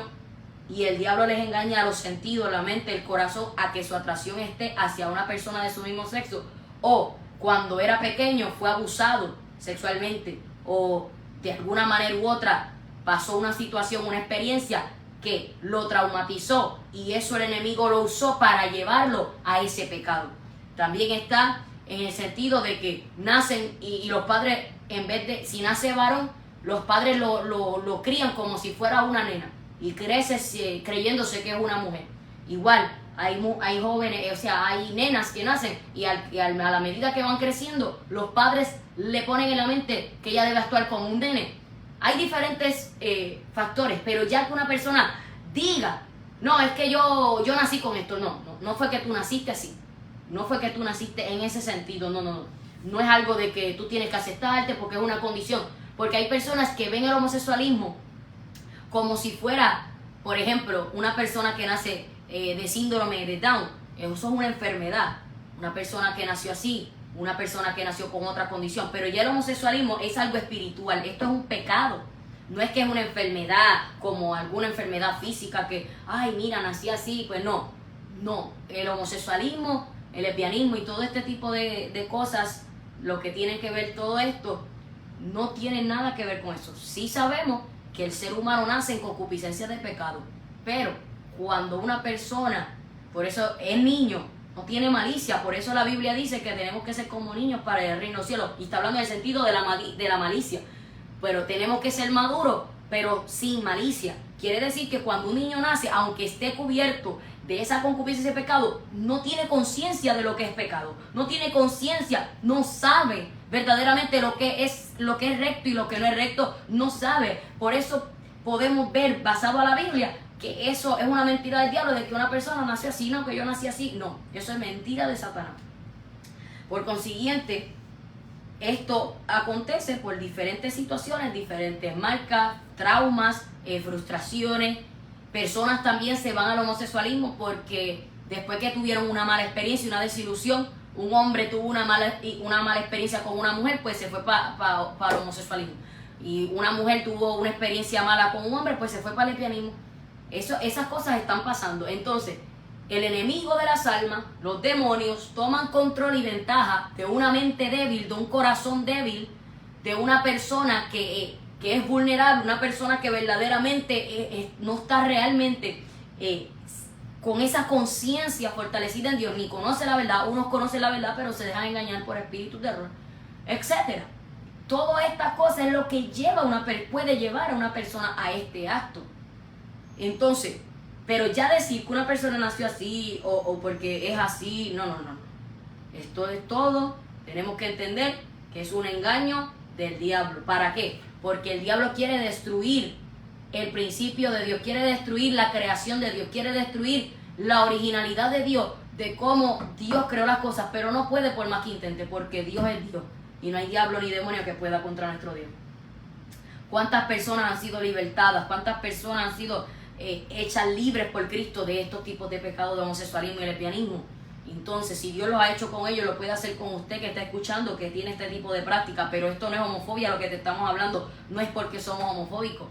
y el diablo les engaña los sentidos, la mente, el corazón, a que su atracción esté hacia una persona de su mismo sexo, o cuando era pequeño fue abusado sexualmente, o de alguna manera u otra pasó una situación, una experiencia que lo traumatizó, y eso el enemigo lo usó para llevarlo a ese pecado. También está en el sentido de que nacen y los padres, en vez de, si nace varón, los padres lo crían como si fuera una nena y crece creyéndose que es una mujer. Igual, hay jóvenes, o sea, hay nenas que nacen y a la medida que van creciendo, los padres le ponen en la mente que ella debe actuar como un nene. Hay diferentes factores, pero ya que una persona diga, no, es que yo nací con esto, no fue que tú naciste así, no fue que tú naciste en ese sentido, no es algo de que tú tienes que aceptarte porque es una condición, porque hay personas que ven el homosexualismo como si fuera, por ejemplo, una persona que nace de síndrome de Down. Eso es una enfermedad. Una persona que nació así, una persona que nació con otra condición. Pero ya el homosexualismo es algo espiritual. Esto es un pecado. No es que es una enfermedad como alguna enfermedad física que, ay, mira, nací así. Pues no. El homosexualismo, el lesbianismo y todo este tipo de cosas, lo que tiene que ver todo esto, no tiene nada que ver con eso. Sí sabemos que el ser humano nace en concupiscencia de pecado, pero cuando una persona, por eso es niño, no tiene malicia, por eso la Biblia dice que tenemos que ser como niños para el reino de los cielos, y está hablando en el sentido de la malicia, pero tenemos que ser maduros, pero sin malicia. Quiere decir que cuando un niño nace, aunque esté cubierto de esa concupiscencia de pecado, no tiene conciencia de lo que es pecado, no tiene conciencia, no sabe verdaderamente lo que es recto y lo que no es recto, no sabe. Por eso podemos ver, basado a la Biblia, que eso es una mentira del diablo, de que una persona nació así, no, que yo nací así. No, eso es mentira de Satanás. Por consiguiente, esto acontece por diferentes situaciones, diferentes marcas, traumas, frustraciones. Personas también se van al homosexualismo porque después que tuvieron una mala experiencia, una desilusión, un hombre tuvo una mala experiencia con una mujer, pues se fue para el homosexualismo. Y una mujer tuvo una experiencia mala con un hombre, pues se fue para el lesbianismo. Esas cosas están pasando. Entonces, el enemigo de las almas, los demonios, toman control y ventaja de una mente débil, de un corazón débil, de una persona que es vulnerable, una persona que verdaderamente no está realmente con esa conciencia fortalecida en Dios, ni conoce la verdad. Unos conocen la verdad, pero se dejan engañar por espíritus de error, etcétera. Todas estas cosas es lo que puede llevar a una persona a este acto. Entonces, pero ya decir que una persona nació así o porque es así, no. Esto es todo. Tenemos que entender que es un engaño del diablo. ¿Para qué? Porque el diablo quiere destruir el principio de Dios, quiere destruir la creación de Dios, quiere destruir la originalidad de Dios, de cómo Dios creó las cosas, pero no puede por más que intente, porque Dios es Dios y no hay diablo ni demonio que pueda contra nuestro Dios. ¿Cuántas personas han sido libertadas? ¿Cuántas personas han sido hechas libres por Cristo de estos tipos de pecados de homosexualismo y lesbianismo? Entonces, si Dios lo ha hecho con ellos, lo puede hacer con usted que está escuchando, que tiene este tipo de práctica. Pero esto no es homofobia, lo que te estamos hablando no es porque somos homofóbicos,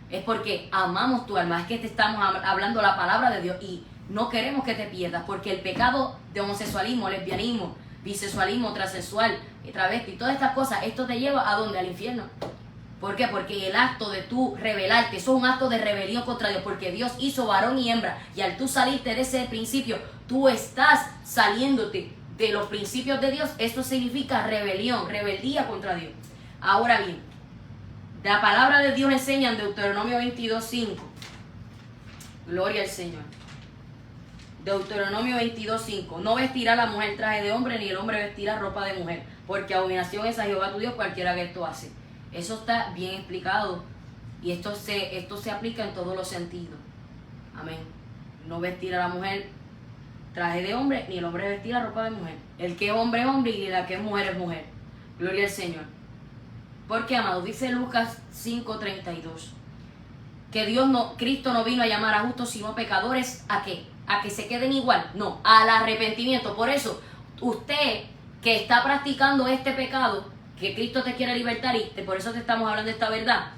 es porque amamos tu alma, es que te estamos hablando la palabra de Dios y no queremos que te pierdas, porque el pecado de homosexualismo, lesbianismo, bisexualismo, transexual, travesti, todas estas cosas, esto te lleva ¿a dónde? Al infierno. ¿Por qué? Porque el acto de tú rebelarte, eso es un acto de rebelión contra Dios, porque Dios hizo varón y hembra, y al tú salirte de ese principio, tú estás saliéndote de los principios de Dios. Eso significa rebelión, rebeldía contra Dios. Ahora bien, la palabra de Dios enseña en Deuteronomio 22:5. Gloria al Señor. Deuteronomio 22:5. No vestirá la mujer traje de hombre, ni el hombre vestirá ropa de mujer, porque abominación es a Jehová tu Dios cualquiera que esto hace. Eso está bien explicado y esto se aplica en todos los sentidos. Amén. No vestir a la mujer traje de hombre, ni el hombre vestir la ropa de mujer. El que es hombre es hombre y la que es mujer. Gloria al Señor. Porque, amado, dice Lucas 5:32, que Cristo no vino a llamar a justos sino a pecadores. ¿A qué? ¿A que se queden igual? No, al arrepentimiento. Por eso, usted que está practicando este pecado, que Cristo te quiere libertar, y por eso te estamos hablando de esta verdad,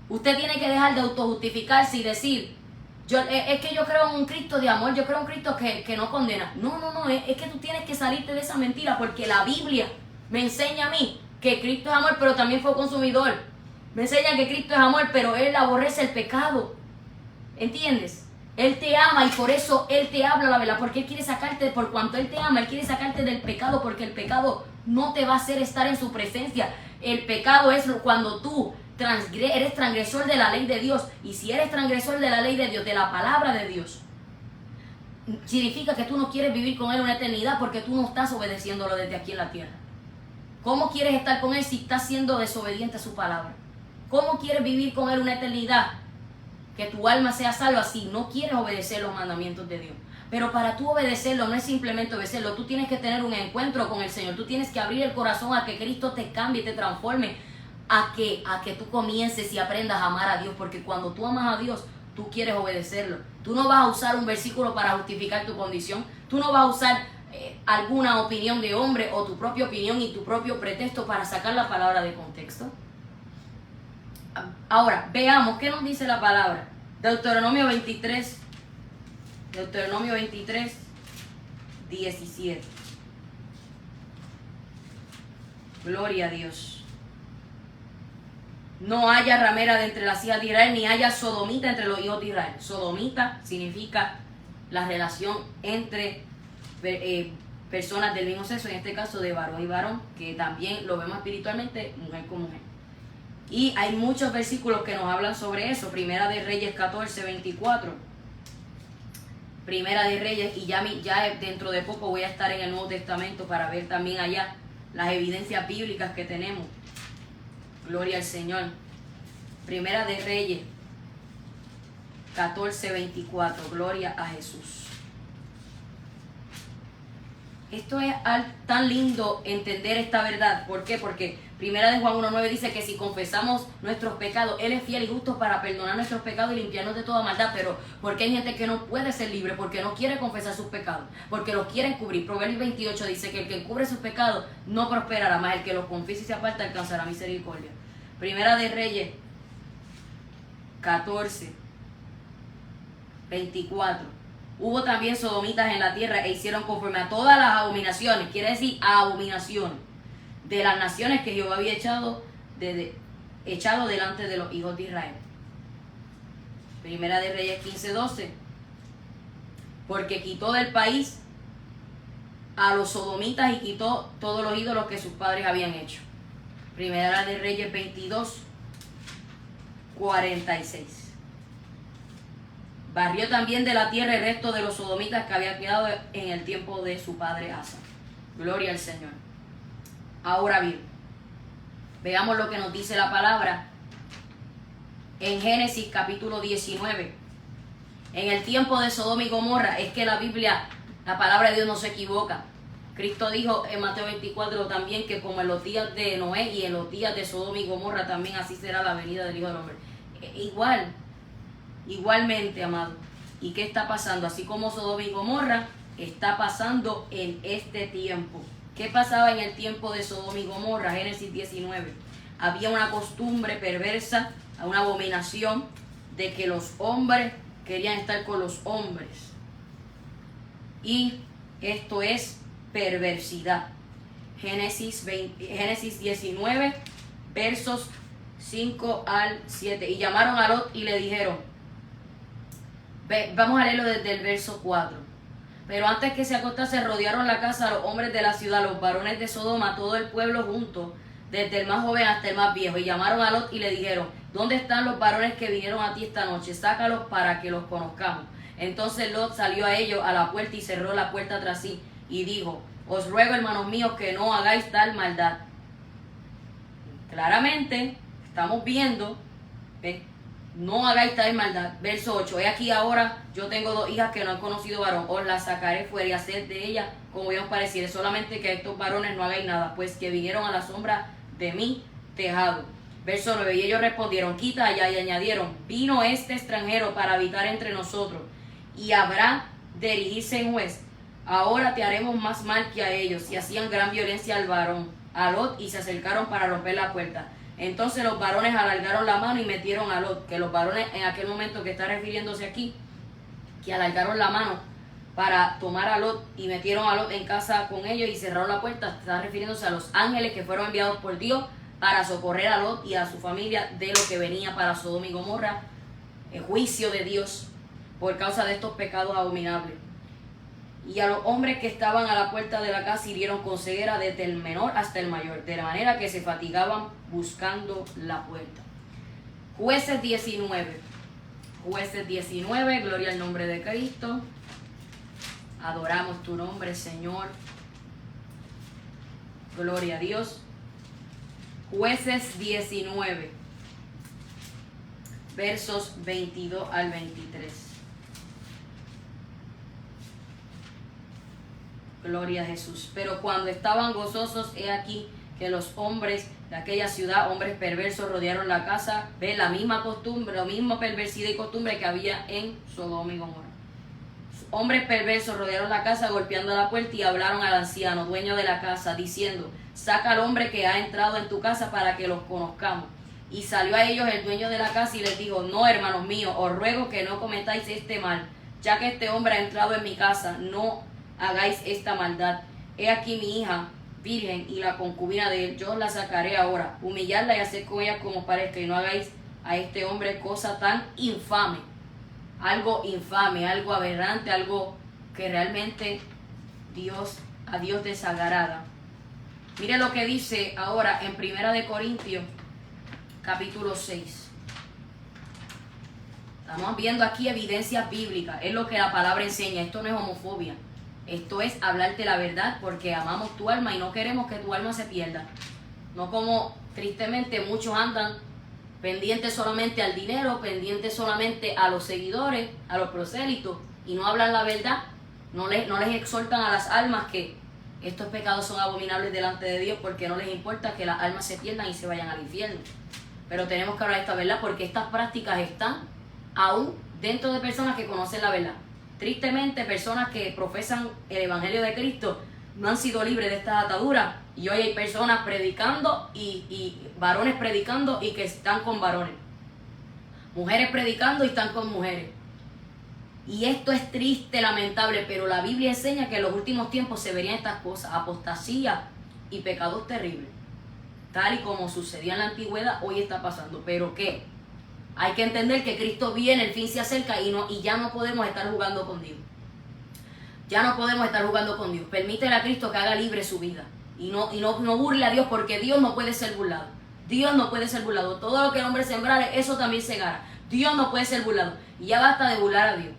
usted tiene que dejar de autojustificarse y decir, es que yo creo en un Cristo de amor, yo creo en un Cristo que no condena. No, es que tú tienes que salirte de esa mentira, porque la Biblia me enseña a mí que Cristo es amor, pero también fue consumidor. Me enseña que Cristo es amor, pero Él aborrece el pecado. ¿Entiendes? Él te ama y por eso Él te habla la verdad, porque Él quiere sacarte, por cuanto Él te ama, Él quiere sacarte del pecado, porque el pecado no te va a hacer estar en su presencia. El pecado es cuando tú eres transgresor de la ley de Dios, y si eres transgresor de la ley de Dios, de la palabra de Dios, significa que tú no quieres vivir con Él una eternidad, porque tú no estás obedeciéndolo desde aquí en la tierra. ¿Cómo quieres estar con Él si estás siendo desobediente a su palabra? ¿Cómo quieres vivir con Él una eternidad? Que tu alma sea salva si no quieres obedecer los mandamientos de Dios. Pero para tú obedecerlo no es simplemente obedecerlo, tú tienes que tener un encuentro con el Señor, tú tienes que abrir el corazón a que Cristo te cambie, te transforme, a que tú comiences y aprendas a amar a Dios, porque cuando tú amas a Dios, tú quieres obedecerlo. Tú no vas a usar un versículo para justificar tu condición, tú no vas a usar alguna opinión de hombre o tu propia opinión y tu propio pretexto para sacar la palabra de contexto. Ahora, veamos qué nos dice la palabra. Deuteronomio 23, 17. Gloria a Dios. No haya ramera de entre las hijas de Israel, ni haya sodomita entre los hijos de Israel. Sodomita significa la relación entre personas del mismo sexo, en este caso de varón y varón, que también lo vemos espiritualmente, mujer con mujer. Y hay muchos versículos que nos hablan sobre eso. Primera de Reyes 14:24. Primera de Reyes, y ya dentro de poco voy a estar en el Nuevo Testamento para ver también allá las evidencias bíblicas que tenemos. Gloria al Señor. Primera de Reyes 14:24. Gloria a Jesús. Esto es tan lindo entender esta verdad. ¿Por qué? Porque Primera de Juan 1:9 dice que si confesamos nuestros pecados, Él es fiel y justo para perdonar nuestros pecados y limpiarnos de toda maldad. Pero porque hay gente que no puede ser libre, porque no quiere confesar sus pecados, porque los quieren cubrir. Proverbios 28 dice que el que cubre sus pecados no prosperará, más el que los confiese y se aparta alcanzará misericordia. Primera de Reyes 14:24. Hubo también sodomitas en la tierra e hicieron conforme a todas las abominaciones, quiere decir abominaciones, de las naciones que Jehová había echado delante de los hijos de Israel. Primera de Reyes 15:12. Porque quitó del país a los sodomitas y quitó todos los ídolos que sus padres habían hecho. Primera de Reyes 22:46. Barrió también de la tierra el resto de los sodomitas que había quedado en el tiempo de su padre Asa. Gloria al Señor. Ahora bien, veamos lo que nos dice la palabra en Génesis capítulo 19. En el tiempo de Sodoma y Gomorra, es que la Biblia, la palabra de Dios no se equivoca. Cristo dijo en Mateo 24 también que como en los días de Noé y en los días de Sodoma y Gomorra, también así será la venida del Hijo del Hombre. Igualmente, amado. ¿Y qué está pasando? Así como Sodoma y Gomorra, está pasando en este tiempo. ¿Qué pasaba en el tiempo de Sodoma y Gomorra? Génesis 19. Había una costumbre perversa, una abominación, de que los hombres querían estar con los hombres. Y esto es perversidad. Génesis 19, versos 5 al 7. Y llamaron a Lot y le dijeron, vamos a leerlo desde el verso 4. Pero antes que se acostase, rodearon la casa a los hombres de la ciudad, los varones de Sodoma, todo el pueblo junto, desde el más joven hasta el más viejo. Y llamaron a Lot y le dijeron, ¿dónde están los varones que vinieron a ti esta noche? Sácalos para que los conozcamos. Entonces Lot salió a ellos a la puerta y cerró la puerta tras sí. Y dijo, os ruego, hermanos míos, que no hagáis tal maldad. Claramente, estamos viendo, no hagáis tal maldad. Verso 8. He aquí ahora, yo tengo 2 hijas que no han conocido varón. Os las sacaré fuera y hacer de ellas como yo os pareciere. Solamente que a estos varones no hagáis nada, pues que vinieron a la sombra de mi tejado. Verso 9. Y ellos respondieron, quita allá. Y añadieron, vino este extranjero para habitar entre nosotros, y habrá de erigirse en juez. Ahora te haremos más mal que a ellos. Y hacían gran violencia al varón, a Lot, y se acercaron para romper la puerta. Entonces los varones alargaron la mano y metieron a Lot, que los varones en aquel momento que está refiriéndose aquí, que alargaron la mano para tomar a Lot y metieron a Lot en casa con ellos y cerraron la puerta, está refiriéndose a los ángeles que fueron enviados por Dios para socorrer a Lot y a su familia de lo que venía para Sodoma y Gomorra, el juicio de Dios por causa de estos pecados abominables. Y a los hombres que estaban a la puerta de la casa hirieron con ceguera desde el menor hasta el mayor, de la manera que se fatigaban buscando la puerta. Jueces 19. Jueces 19, gloria al nombre de Cristo. Adoramos tu nombre, Señor. Gloria a Dios. Jueces 19, versos 22 al 23. Gloria a Jesús. Pero cuando estaban gozosos, he aquí que los hombres de aquella ciudad, hombres perversos, rodearon la casa. Ve la misma costumbre, la misma perversidad y costumbre que había en Sodoma y Gomorra. Hombres perversos rodearon la casa golpeando la puerta y hablaron al anciano, dueño de la casa, diciendo, saca al hombre que ha entrado en tu casa para que los conozcamos. Y salió a ellos el dueño de la casa y les dijo, no, hermanos míos, os ruego que no cometáis este mal, ya que este hombre ha entrado en mi casa, no hagáis esta maldad. He aquí mi hija virgen y la concubina de él, yo la sacaré ahora, humillarla y hacer con ella como parezca, y no hagáis a este hombre cosa tan infame, algo aberrante, algo que realmente a Dios desagrada. Mire lo que dice ahora en 1 Corintios capítulo 6. Estamos viendo aquí evidencias bíblicas, es lo que la palabra enseña. Esto no es homofobia, esto es hablarte la verdad, porque amamos tu alma y no queremos que tu alma se pierda. No como tristemente muchos andan pendientes solamente al dinero, pendientes solamente a los seguidores, a los prosélitos, y no hablan la verdad, no les exhortan a las almas que estos pecados son abominables delante de Dios, porque no les importa que las almas se pierdan y se vayan al infierno. Pero tenemos que hablar esta verdad, porque estas prácticas están aún dentro de personas que conocen la verdad. Tristemente, personas que profesan el Evangelio de Cristo no han sido libres de estas ataduras, y hoy hay personas predicando y varones predicando y que están con varones, mujeres predicando y están con mujeres. Y esto es triste, lamentable, pero la Biblia enseña que en los últimos tiempos se verían estas cosas, apostasía y pecados terribles. Tal y como sucedía en la antigüedad, hoy está pasando. ¿Pero qué? Hay que entender que Cristo viene, el fin se acerca y ya no podemos estar jugando con Dios. Ya no podemos estar jugando con Dios. Permítele a Cristo que haga libre su vida. Y no burle a Dios, porque Dios no puede ser burlado. Dios no puede ser burlado. Todo lo que el hombre sembrare, eso también segará. Dios no puede ser burlado. Y ya basta de burlar a Dios.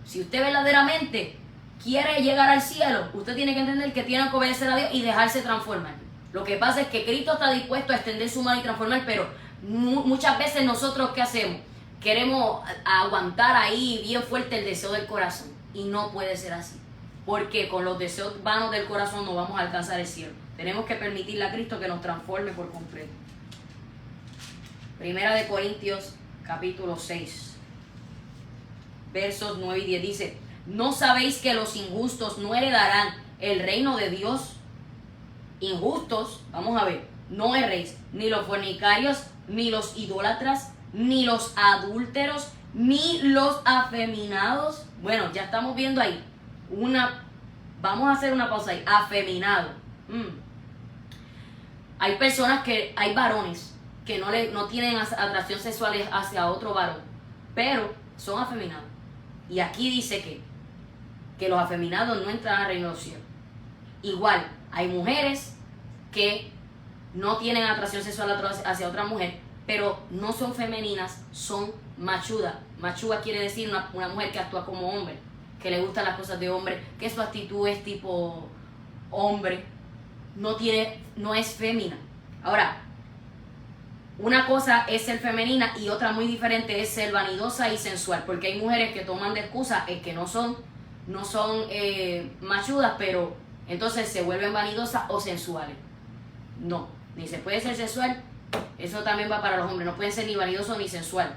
Si usted verdaderamente quiere llegar al cielo, usted tiene que entender que tiene que obedecer a Dios y dejarse transformar. Lo que pasa es que Cristo está dispuesto a extender su mano y transformar, pero muchas veces nosotros, ¿qué hacemos? Queremos aguantar ahí bien fuerte el deseo del corazón. Y no puede ser así. Porque con los deseos vanos del corazón no vamos a alcanzar el cielo. Tenemos que permitirle a Cristo que nos transforme por completo. Primera de Corintios, capítulo 6. Versos 9 y 10 dice: ¿no sabéis que los injustos no heredarán el reino de Dios? Injustos, vamos a ver, no erréis, ni los fornicarios, ni los idólatras, ni los adúlteros, ni los afeminados. Bueno, ya estamos viendo ahí vamos a hacer una pausa ahí. Afeminado. Hay personas hay varones que no tienen atracción sexual hacia otro varón, pero son afeminados. Y aquí dice que los afeminados no entran al reino de los cielos. Igual, hay mujeres que no tienen atracción sexual hacia otra mujer, pero no son femeninas, son machudas. Machuda quiere decir una mujer que actúa como hombre, que le gustan las cosas de hombre, que su actitud es tipo hombre, no es fémina. Ahora, una cosa es ser femenina y otra muy diferente es ser vanidosa y sensual, porque hay mujeres que toman de excusa que no son machudas, pero entonces se vuelven vanidosas o sensuales. No, ni se puede ser sensual, eso también va para los hombres, no pueden ser ni vanidosos ni sensual,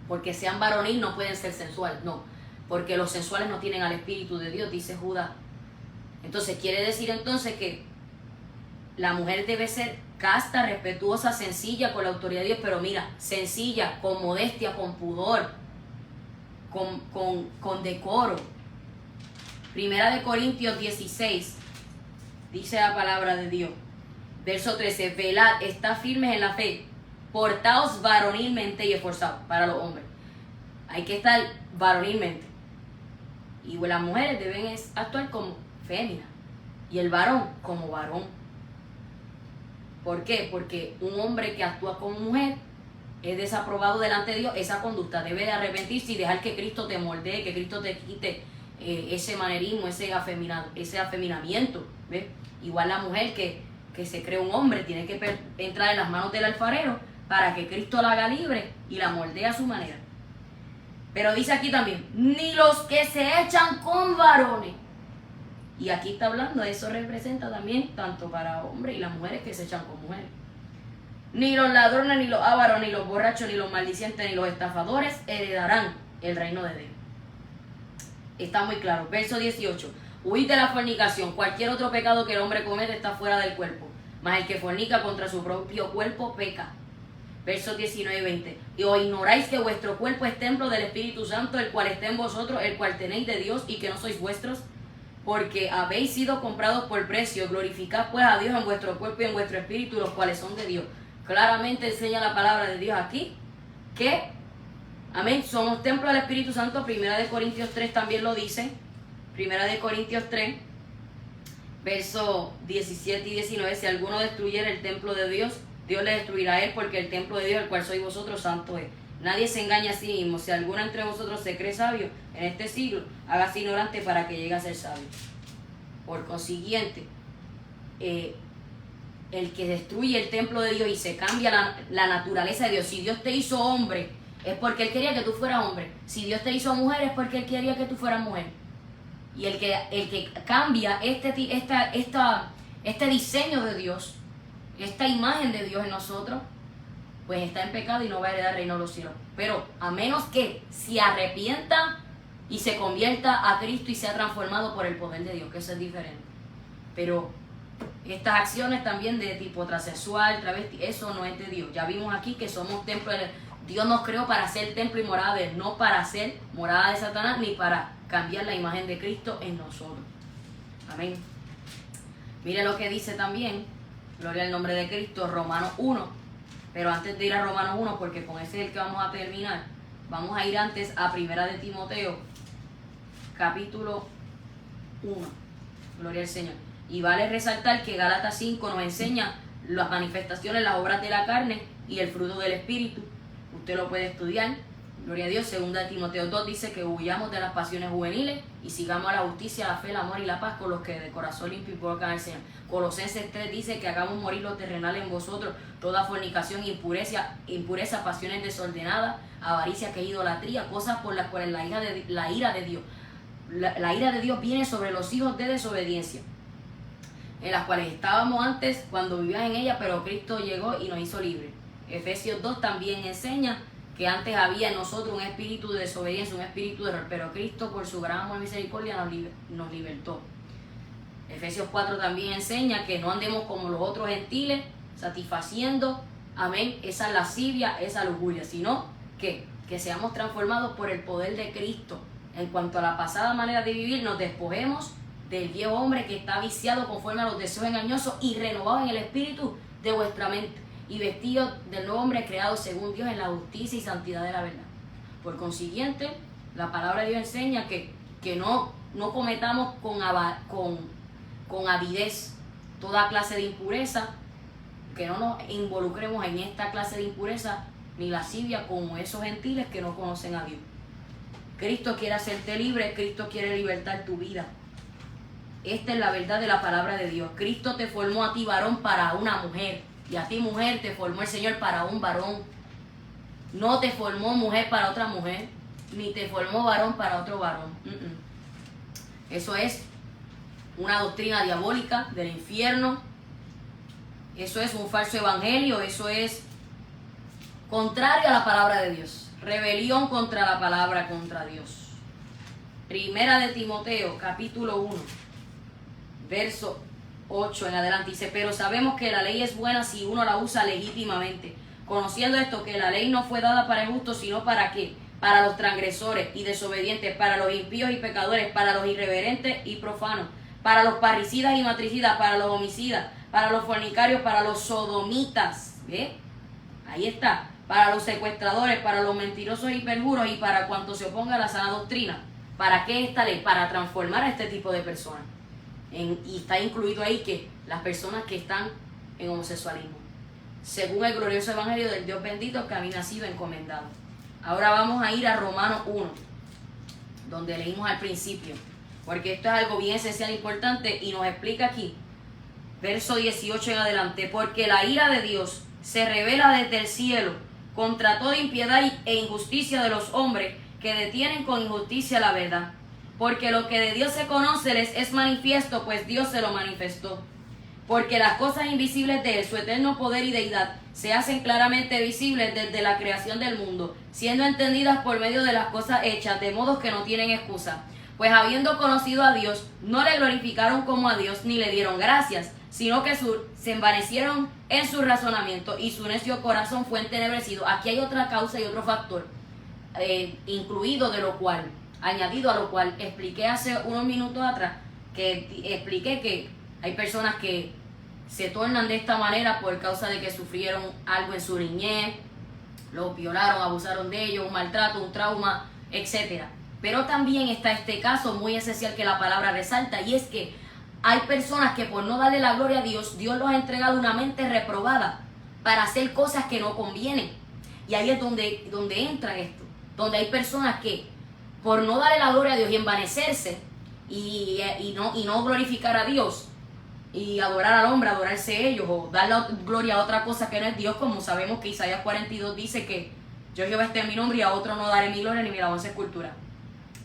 porque sean varonil no pueden ser sensual, no, porque los sensuales no tienen al Espíritu de Dios, dice Judas. Entonces quiere decir entonces que la mujer debe ser casta, respetuosa, sencilla con la autoridad de Dios, pero mira, sencilla, con modestia, con pudor, con decoro. Primera de Corintios 16, dice la palabra de Dios, verso 13: velad, estad firmes en la fe, portaos varonilmente y esforzados. Para los hombres hay que estar varonilmente, y las mujeres deben actuar como féminas y el varón como varón. ¿Por qué? Porque un hombre que actúa como mujer es desaprobado delante de Dios. Esa conducta debe de arrepentirse y dejar que Cristo te moldee, que Cristo te quite ese manerismo, ese afeminamiento. ¿Ves? Igual la mujer que se cree un hombre tiene que entrar en las manos del alfarero para que Cristo la haga libre y la moldee a su manera. Pero dice aquí también, ni los que se echan con varones. Y aquí está hablando, eso representa también tanto para hombres y las mujeres que se echan con mujeres. Ni los ladrones, ni los ávaros, ni los borrachos, ni los maldicientes, ni los estafadores heredarán el reino de Dios. Está muy claro. Verso 18. Huid de la fornicación. Cualquier otro pecado que el hombre comete está fuera del cuerpo, mas el que fornica contra su propio cuerpo peca. Versos 19 y 20. Y os ignoráis que vuestro cuerpo es templo del Espíritu Santo, el cual está en vosotros, el cual tenéis de Dios, y que no sois vuestros, porque habéis sido comprados por precio. Glorificad pues a Dios en vuestro cuerpo y en vuestro espíritu, los cuales son de Dios. Claramente enseña la palabra de Dios aquí que, amén, somos templo del Espíritu Santo. Primera de Corintios 3 también lo dice. Primera de Corintios 3, versos 17 y 19. Si alguno destruyera el templo de Dios, Dios le destruirá a él, porque el templo de Dios, el cual sois vosotros, santo es. Nadie se engaña a sí mismo. Si alguno entre vosotros se cree sabio en este siglo, hágase ignorante para que llegue a ser sabio. Por consiguiente, el que destruye el templo de Dios y se cambia la naturaleza de Dios. Si Dios te hizo hombre, es porque Él quería que tú fueras hombre. Si Dios te hizo mujer, es porque Él quería que tú fueras mujer. Y el que cambia este diseño de Dios, esta imagen de Dios en nosotros, pues está en pecado y no va a heredar el reino de los cielos. Pero a menos que se arrepienta y se convierta a Cristo y sea transformado por el poder de Dios, que eso es diferente. Pero estas acciones también de tipo transexual, travesti, eso no es de Dios. Ya vimos aquí que somos templo de Dios. Nos creó para ser templo y morada de Él, no para ser morada de Satanás, ni para cambiar la imagen de Cristo en nosotros. Amén. Mire lo que dice también, gloria al nombre de Cristo, Romanos 1. Pero antes de ir a Romanos 1, porque con ese es el que vamos a terminar, vamos a ir antes a Primera de Timoteo, capítulo 1. Gloria al Señor. Y vale resaltar que Gálatas 5 nos enseña las manifestaciones, las obras de la carne y el fruto del Espíritu. Usted lo puede estudiar. Gloria a Dios. Segunda de Timoteo 2 dice que huyamos de las pasiones juveniles y sigamos a la justicia, la fe, el amor y la paz con los que de corazón limpio invocan al Señor. Colosenses 3 dice que hagamos morir lo terrenal en vosotros, toda fornicación, impureza, pasiones desordenadas, avaricia, que es idolatría, cosas por las cuales la ira de Dios viene sobre los hijos de desobediencia, en las cuales estábamos antes cuando vivías en ella, pero Cristo llegó y nos hizo libres. Efesios 2 también enseña que antes había en nosotros un espíritu de desobediencia, un espíritu de error, pero Cristo por su gran amor y misericordia nos libertó. Efesios 4 también enseña que no andemos como los otros gentiles, satisfaciendo, amén, esa lascivia, esa lujuria, sino que seamos transformados por el poder de Cristo. En cuanto a la pasada manera de vivir, nos despojemos del viejo hombre que está viciado conforme a los deseos engañosos y renovado en el espíritu de vuestra mente, y vestidos del nuevo hombre creado según Dios en la justicia y santidad de la verdad. Por consiguiente, la palabra de Dios enseña que no cometamos con avidez toda clase de impureza, que no nos involucremos en esta clase de impureza ni lascivia como esos gentiles que no conocen a Dios. Cristo quiere hacerte libre, Cristo quiere libertar tu vida. Esta es la verdad de la palabra de Dios. Cristo te formó a ti varón para una mujer, y a ti mujer te formó el Señor para un varón. No te formó mujer para otra mujer, ni te formó varón para otro varón. Eso es una doctrina diabólica del infierno. Eso es un falso evangelio. Eso es contrario a la palabra de Dios. Rebelión contra la palabra, contra Dios. Primera de Timoteo, capítulo 1, verso 8 en adelante, dice: pero sabemos que la ley es buena si uno la usa legítimamente, conociendo esto, que la ley no fue dada para el justo, sino para ¿qué? Para los transgresores y desobedientes, para los impíos y pecadores, para los irreverentes y profanos, para los parricidas y matricidas, para los homicidas, para los fornicarios, para los sodomitas, ¿ve? Ahí está, para los secuestradores, para los mentirosos y perjuros, y para cuanto se oponga a la sana doctrina. ¿Para qué esta ley? Para transformar a este tipo de personas. Y está incluido ahí que las personas que están en homosexualismo, según el glorioso evangelio del Dios bendito que a mí me ha sido encomendado. Ahora vamos a ir a Romanos 1, donde leímos al principio, porque esto es algo bien esencial e importante, y nos explica aquí, verso 18 en adelante: porque la ira de Dios se revela desde el cielo contra toda impiedad e injusticia de los hombres que detienen con injusticia la verdad. Porque lo que de Dios se conoce les es manifiesto, pues Dios se lo manifestó. Porque las cosas invisibles de Él, su eterno poder y deidad, se hacen claramente visibles desde la creación del mundo, siendo entendidas por medio de las cosas hechas, de modo que no tienen excusa. Pues habiendo conocido a Dios, no le glorificaron como a Dios, ni le dieron gracias, sino que se envanecieron en su razonamiento, y su necio corazón fue entenebrecido. Aquí hay otra causa y otro factor incluido, añadido a lo cual expliqué hace unos minutos atrás, que expliqué que hay personas que se tornan de esta manera por causa de que sufrieron algo en su niñez, los violaron, abusaron de ellos, un maltrato, un trauma, etc. Pero también está este caso muy esencial que la palabra resalta, y es que hay personas que por no darle la gloria a Dios, Dios los ha entregado una mente reprobada para hacer cosas que no convienen. Y ahí es donde entra esto, donde hay personas que por no darle la gloria a Dios y envanecerse y no glorificar a Dios, y adorar al hombre, adorarse ellos, o dar la gloria a otra cosa que no es Dios, como sabemos que Isaías 42 dice que yo Jehová este es mi nombre y a otro no daré mi gloria ni mi alabanza escultura.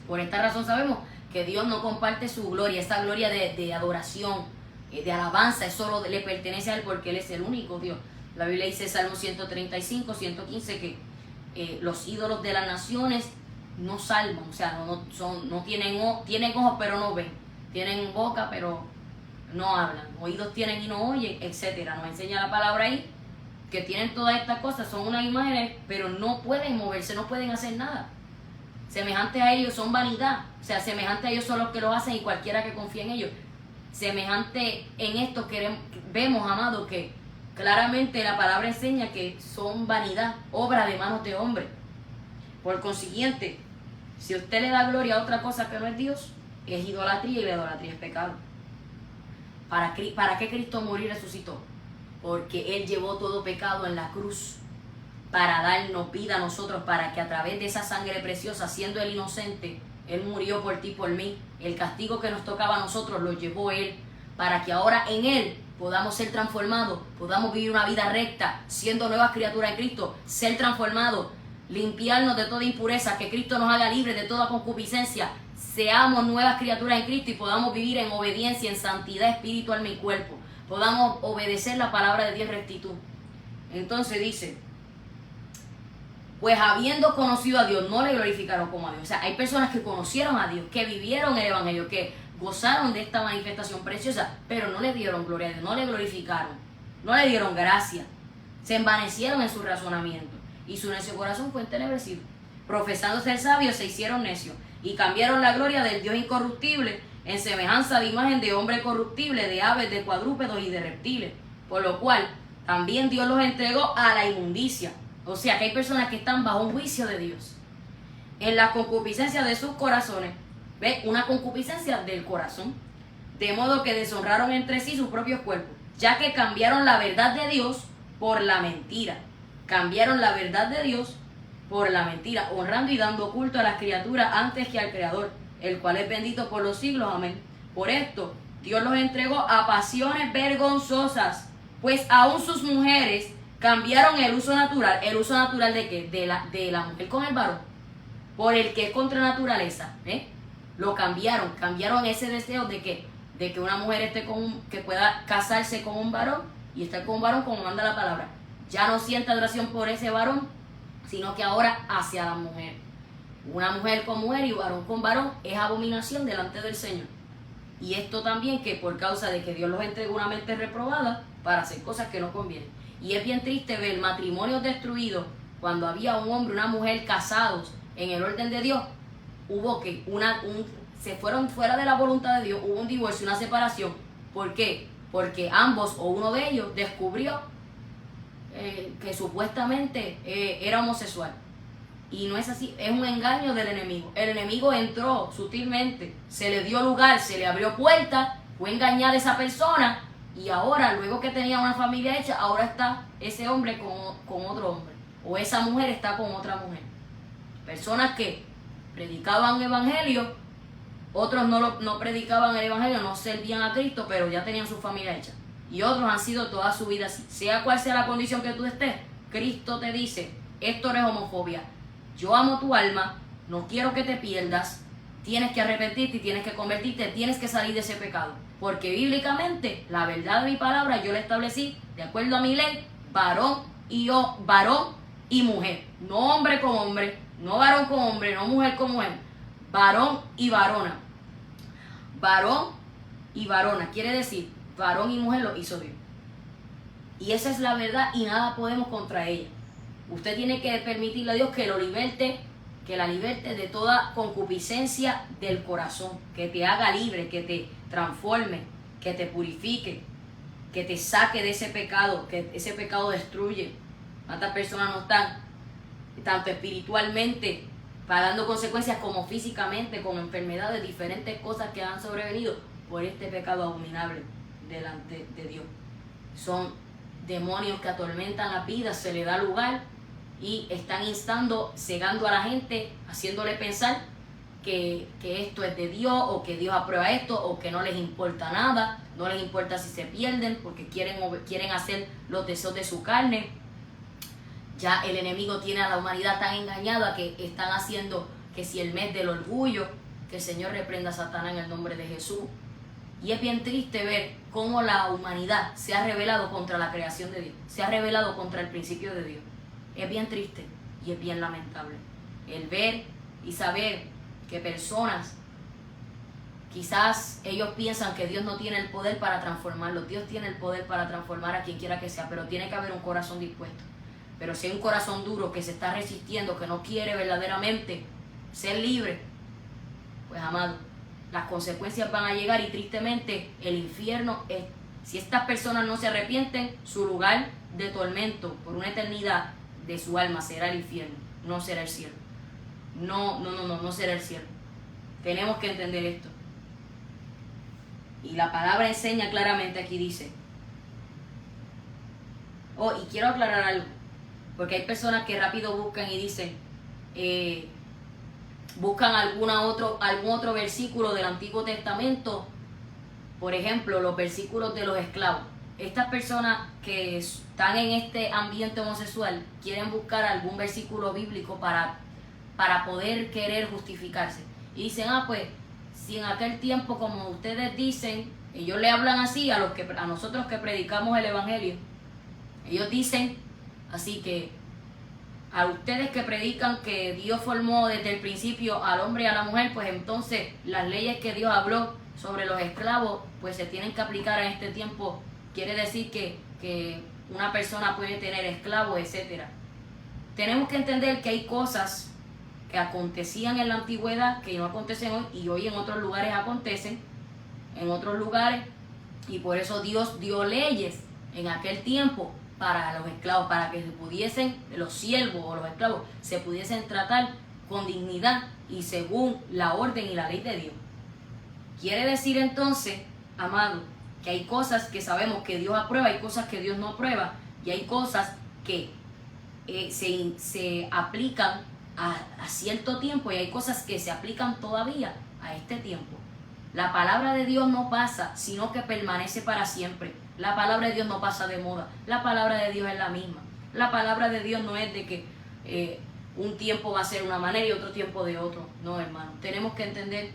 Por esta razón sabemos que Dios no comparte su gloria, esta gloria de adoración, de alabanza, eso solo le pertenece a Él porque Él es el único Dios. La Biblia dice, Salmo 135, 115, que los ídolos de las naciones no salvan, o sea, no tienen ojos pero no ven, tienen boca pero no hablan, oídos tienen y no oyen, etcétera. Nos enseña la palabra ahí que tienen todas estas cosas, son unas imágenes, pero no pueden moverse, no pueden hacer nada. Semejantes a ellos son vanidad, o sea, semejantes a ellos son los que lo hacen y cualquiera que confía en ellos. Semejante en esto vemos, amados, que claramente la palabra enseña que son vanidad, obra de manos de hombre. Por consiguiente, si usted le da gloria a otra cosa que no es Dios, es idolatría y la idolatría es pecado. ¿Para qué Cristo murió y resucitó? Porque Él llevó todo pecado en la cruz para darnos vida a nosotros, para que a través de esa sangre preciosa, siendo Él inocente, Él murió por ti, por mí. El castigo que nos tocaba a nosotros lo llevó Él, para que ahora en Él podamos ser transformados, podamos vivir una vida recta, siendo nuevas criaturas en Cristo, ser transformados, limpiarnos de toda impureza, que Cristo nos haga libres de toda concupiscencia, seamos nuevas criaturas en Cristo y podamos vivir en obediencia, en santidad espiritual, alma y cuerpo, podamos obedecer la palabra de Dios en rectitud. Entonces dice, pues habiendo conocido a Dios, no le glorificaron como a Dios. O sea, hay personas que conocieron a Dios, que vivieron el Evangelio, que gozaron de esta manifestación preciosa, pero no le dieron gloria a Dios, no le glorificaron, no le dieron gracia, se envanecieron en su razonamiento y su necio corazón fue entenebrecido. Profesando ser sabios, se hicieron necios y cambiaron la gloria del Dios incorruptible en semejanza de imagen de hombre corruptible, de aves, de cuadrúpedos y de reptiles, por lo cual también Dios los entregó a la inmundicia. O sea que hay personas que están bajo un juicio de Dios en la concupiscencia de sus corazones. ¿Ve? Una concupiscencia del corazón, de modo que deshonraron entre sí sus propios cuerpos, ya que cambiaron la verdad de Dios por la mentira. Cambiaron la verdad de Dios por la mentira, honrando y dando culto a las criaturas antes que al Creador, el cual es bendito por los siglos. Amén. Por esto Dios los entregó a pasiones vergonzosas, pues aún sus mujeres cambiaron el uso natural. ¿El uso natural de qué? De la mujer con el varón, por el que es contra naturaleza. Lo cambiaron ese deseo de que una mujer esté que pueda casarse con un varón y estar con un varón como manda la palabra. Ya no siente adoración por ese varón, sino que ahora hacia la mujer. Una mujer con mujer y varón con varón es abominación delante del Señor. Y esto también que por causa de que Dios los entregó una mente reprobada para hacer cosas que no convienen. Y es bien triste ver matrimonios destruidos cuando había un hombre y una mujer casados en el orden de Dios. Hubo que se fueron fuera de la voluntad de Dios, hubo un divorcio, una separación. ¿Por qué? Porque ambos o uno de ellos descubrió que supuestamente era homosexual. Y no es así, es un engaño del enemigo. El enemigo entró sutilmente, se le dio lugar, se le abrió puerta, fue engañada a esa persona y ahora, luego que tenía una familia hecha, ahora está ese hombre con otro hombre. O esa mujer está con otra mujer. Personas que predicaban evangelio, otros no predicaban el evangelio, no servían a Cristo, pero ya tenían su familia hecha. Y otros han sido toda su vida así. Sea cual sea la condición que tú estés, Cristo te dice, esto no es homofobia. Yo amo tu alma, no quiero que te pierdas, tienes que arrepentirte y tienes que convertirte, tienes que salir de ese pecado. Porque bíblicamente, la verdad de mi palabra, yo la establecí de acuerdo a mi ley, varón y mujer. No hombre con hombre, no varón con hombre, no mujer con mujer. Varón y varona. Varón y varona, quiere decir, varón y mujer lo hizo Dios. Y esa es la verdad y nada podemos contra ella. Usted tiene que permitirle a Dios que lo liberte, que la liberte de toda concupiscencia del corazón, que te haga libre, que te transforme, que te purifique, que te saque de ese pecado, que ese pecado destruye. ¿Cuántas personas no están, tanto espiritualmente, pagando consecuencias como físicamente, con enfermedades, diferentes cosas que han sobrevenido por este pecado abominable delante de Dios? Son demonios que atormentan la vida, se le da lugar y están instando, cegando a la gente, haciéndole pensar que esto es de Dios o que Dios aprueba esto o que no les importa nada no les importa si se pierden porque quieren hacer los deseos de su carne. Ya el enemigo tiene a la humanidad tan engañada que están haciendo que si el mes del orgullo, que el Señor reprenda a Satanás en el nombre de Jesús. Y es bien triste ver cómo la humanidad se ha rebelado contra la creación de Dios, se ha rebelado contra el principio de Dios. Es bien triste y es bien lamentable el ver y saber que personas, quizás ellos piensan que Dios no tiene el poder para transformarlos. Dios tiene el poder para transformar a quien quiera que sea, pero tiene que haber un corazón dispuesto. Pero si hay un corazón duro que se está resistiendo, que no quiere verdaderamente ser libre, pues amado, las consecuencias van a llegar y tristemente el infierno es, si estas personas no se arrepienten, su lugar de tormento por una eternidad de su alma será el infierno, no será el cielo. No será el cielo. Tenemos que entender esto. Y la palabra enseña claramente, aquí dice. Y quiero aclarar algo, porque hay personas que rápido buscan y dicen, buscan algún otro versículo del Antiguo Testamento, por ejemplo, los versículos de los esclavos. Estas personas que están en este ambiente homosexual quieren buscar algún versículo bíblico para poder querer justificarse. Y dicen, pues, si en aquel tiempo, como ustedes dicen, ellos le hablan así a nosotros que predicamos el Evangelio. Ellos dicen, así que a ustedes que predican que Dios formó desde el principio al hombre y a la mujer, pues entonces las leyes que Dios habló sobre los esclavos, pues se tienen que aplicar en este tiempo. Quiere decir que una persona puede tener esclavos, etcétera. Tenemos que entender que hay cosas que acontecían en la antigüedad que no acontecen hoy, y hoy en otros lugares acontecen, en otros lugares, y por eso Dios dio leyes en aquel tiempo para los esclavos, para que los siervos o los esclavos se pudiesen tratar con dignidad y según la orden y la ley de Dios. Quiere decir entonces, amado, que hay cosas que sabemos que Dios aprueba, hay cosas que Dios no aprueba, y hay cosas que se aplican a cierto tiempo, y hay cosas que se aplican todavía a este tiempo. La palabra de Dios no pasa, sino que permanece para siempre. La palabra de Dios no pasa de moda. La palabra de Dios es la misma. La palabra de Dios no es de que un tiempo va a ser una manera y otro tiempo de otro. No, hermano. Tenemos que entender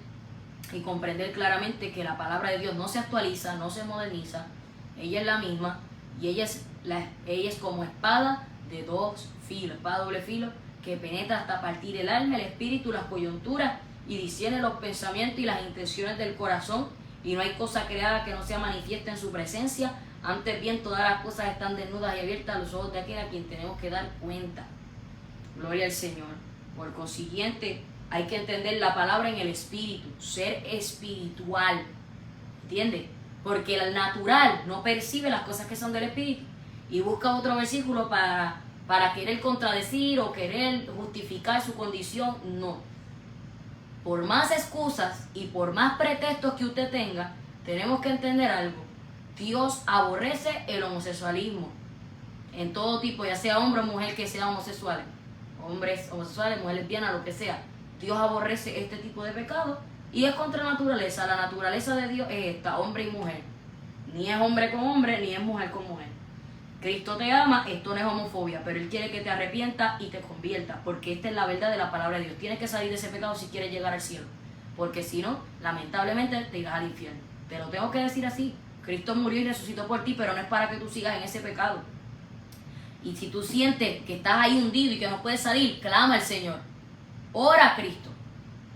y comprender claramente que la palabra de Dios no se actualiza, no se moderniza. Ella es la misma, y ella es como espada de dos filos, espada de doble filo, que penetra hasta partir el alma, el espíritu, las coyunturas, y discierne los pensamientos y las intenciones del corazón. Y no hay cosa creada que no sea manifiesta en su presencia. Antes bien, todas las cosas están desnudas y abiertas a los ojos de aquel a quien tenemos que dar cuenta. Gloria al Señor. Por consiguiente, hay que entender la palabra en el espíritu, ser espiritual. ¿Entiendes? Porque el natural no percibe las cosas que son del espíritu y busca otro versículo para querer contradecir o querer justificar su condición. No. Por más excusas y por más pretextos que usted tenga, tenemos que entender algo. Dios aborrece el homosexualismo en todo tipo, ya sea hombre o mujer que sean homosexuales. Hombres homosexuales, mujeres lesbianas, lo que sea. Dios aborrece este tipo de pecado y es contra la naturaleza. La naturaleza de Dios es esta, hombre y mujer. Ni es hombre con hombre, ni es mujer con mujer. Cristo te ama, esto no es homofobia, pero Él quiere que te arrepientas y te conviertas, porque esta es la verdad de la palabra de Dios. Tienes que salir de ese pecado si quieres llegar al cielo, porque si no, lamentablemente te irás al infierno. Te lo tengo que decir así. Cristo murió y resucitó por ti, pero no es para que tú sigas en ese pecado. Y si tú sientes que estás ahí hundido y que no puedes salir, clama al Señor. Ora a Cristo.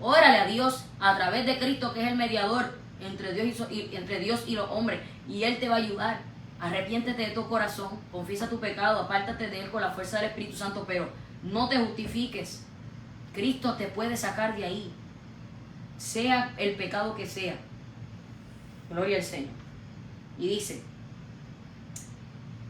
Órale a Dios a través de Cristo, que es el mediador entre Dios y los hombres, y Él te va a ayudar. Arrepiéntete de tu corazón, confiesa tu pecado, apártate de él con la fuerza del Espíritu Santo, pero no te justifiques. Cristo te puede sacar de ahí, sea el pecado que sea. Gloria al Señor. Y dice,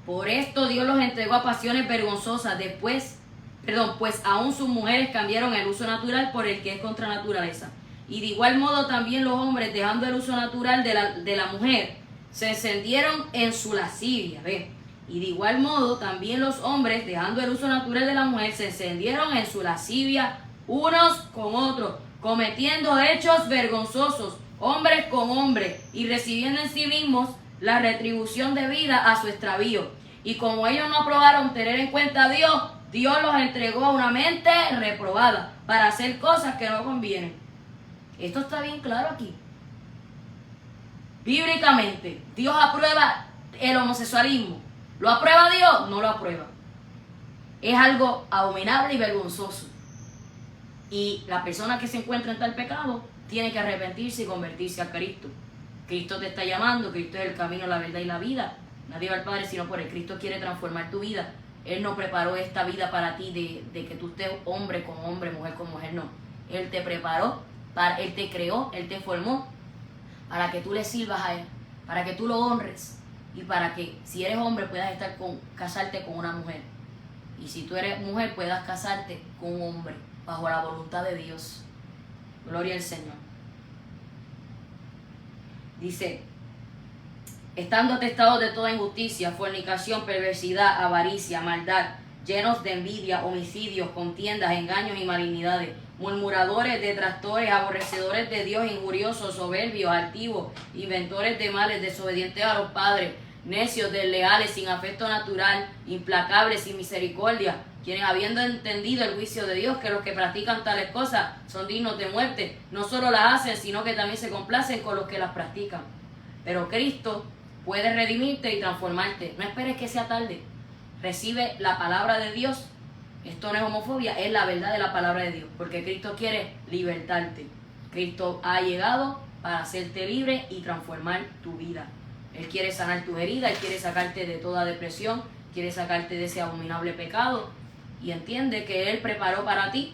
por esto Dios los entregó a pasiones vergonzosas, pues aún sus mujeres cambiaron el uso natural por el que es contra naturaleza. Y de igual modo también los hombres, dejando el uso natural de la mujer, se encendieron en su lascivia, ¿ves? Y de igual modo también los hombres, dejando el uso natural de la mujer, se encendieron en su lascivia unos con otros, cometiendo hechos vergonzosos, hombres con hombres, y recibiendo en sí mismos la retribución debida a su extravío. Y como ellos no aprobaron tener en cuenta a Dios, Dios los entregó a una mente reprobada para hacer cosas que no convienen. Esto está bien claro aquí. Bíblicamente, ¿Dios aprueba el homosexualismo? ¿Lo aprueba Dios? No lo aprueba. Es algo abominable y vergonzoso. Y la persona que se encuentra en tal pecado tiene que arrepentirse y convertirse a Cristo. Cristo te está llamando, Cristo es el camino, la verdad y la vida. Nadie va al Padre sino por él. Cristo quiere transformar tu vida. Él no preparó esta vida para ti de que tú estés hombre con hombre, mujer con mujer, no. Él te preparó, Él te creó, Él te formó para que tú le sirvas a Él, para que tú lo honres y para que si eres hombre puedas casarte con una mujer. Y si tú eres mujer puedas casarte con un hombre bajo la voluntad de Dios. Gloria al Señor. Dice, estando atestados de toda injusticia, fornicación, perversidad, avaricia, maldad, llenos de envidia, homicidios, contiendas, engaños y malignidades, murmuradores, detractores, aborrecedores de Dios, injuriosos, soberbios, altivos, inventores de males, desobedientes a los padres, necios, desleales, sin afecto natural, implacables, sin misericordia, quienes habiendo entendido el juicio de Dios, que los que practican tales cosas son dignos de muerte, no solo las hacen, sino que también se complacen con los que las practican. Pero Cristo puede redimirte y transformarte. No esperes que sea tarde. Recibe la palabra de Dios. Esto no es homofobia, es la verdad de la palabra de Dios. Porque Cristo quiere libertarte. Cristo ha llegado para hacerte libre y transformar tu vida. Él quiere sanar tus heridas, Él quiere sacarte de toda depresión, quiere sacarte de ese abominable pecado. Y entiende que Él preparó para ti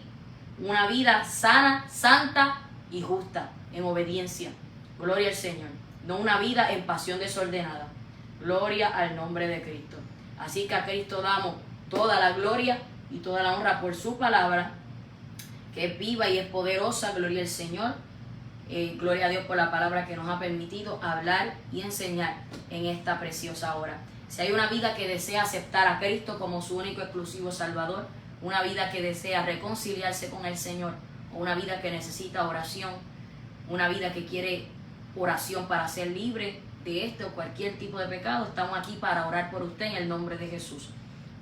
una vida sana, santa y justa, en obediencia. Gloria al Señor. No una vida en pasión desordenada. Gloria al nombre de Cristo. Así que a Cristo damos toda la gloria y toda la honra por su palabra, que es viva y es poderosa. Gloria al Señor. Gloria a Dios por la palabra que nos ha permitido hablar y enseñar en esta preciosa hora. Si hay una vida que desea aceptar a Cristo como su único exclusivo Salvador, una vida que desea reconciliarse con el Señor, o una vida que necesita oración, una vida que quiere oración para ser libre de este o cualquier tipo de pecado, estamos aquí para orar por usted en el nombre de Jesús.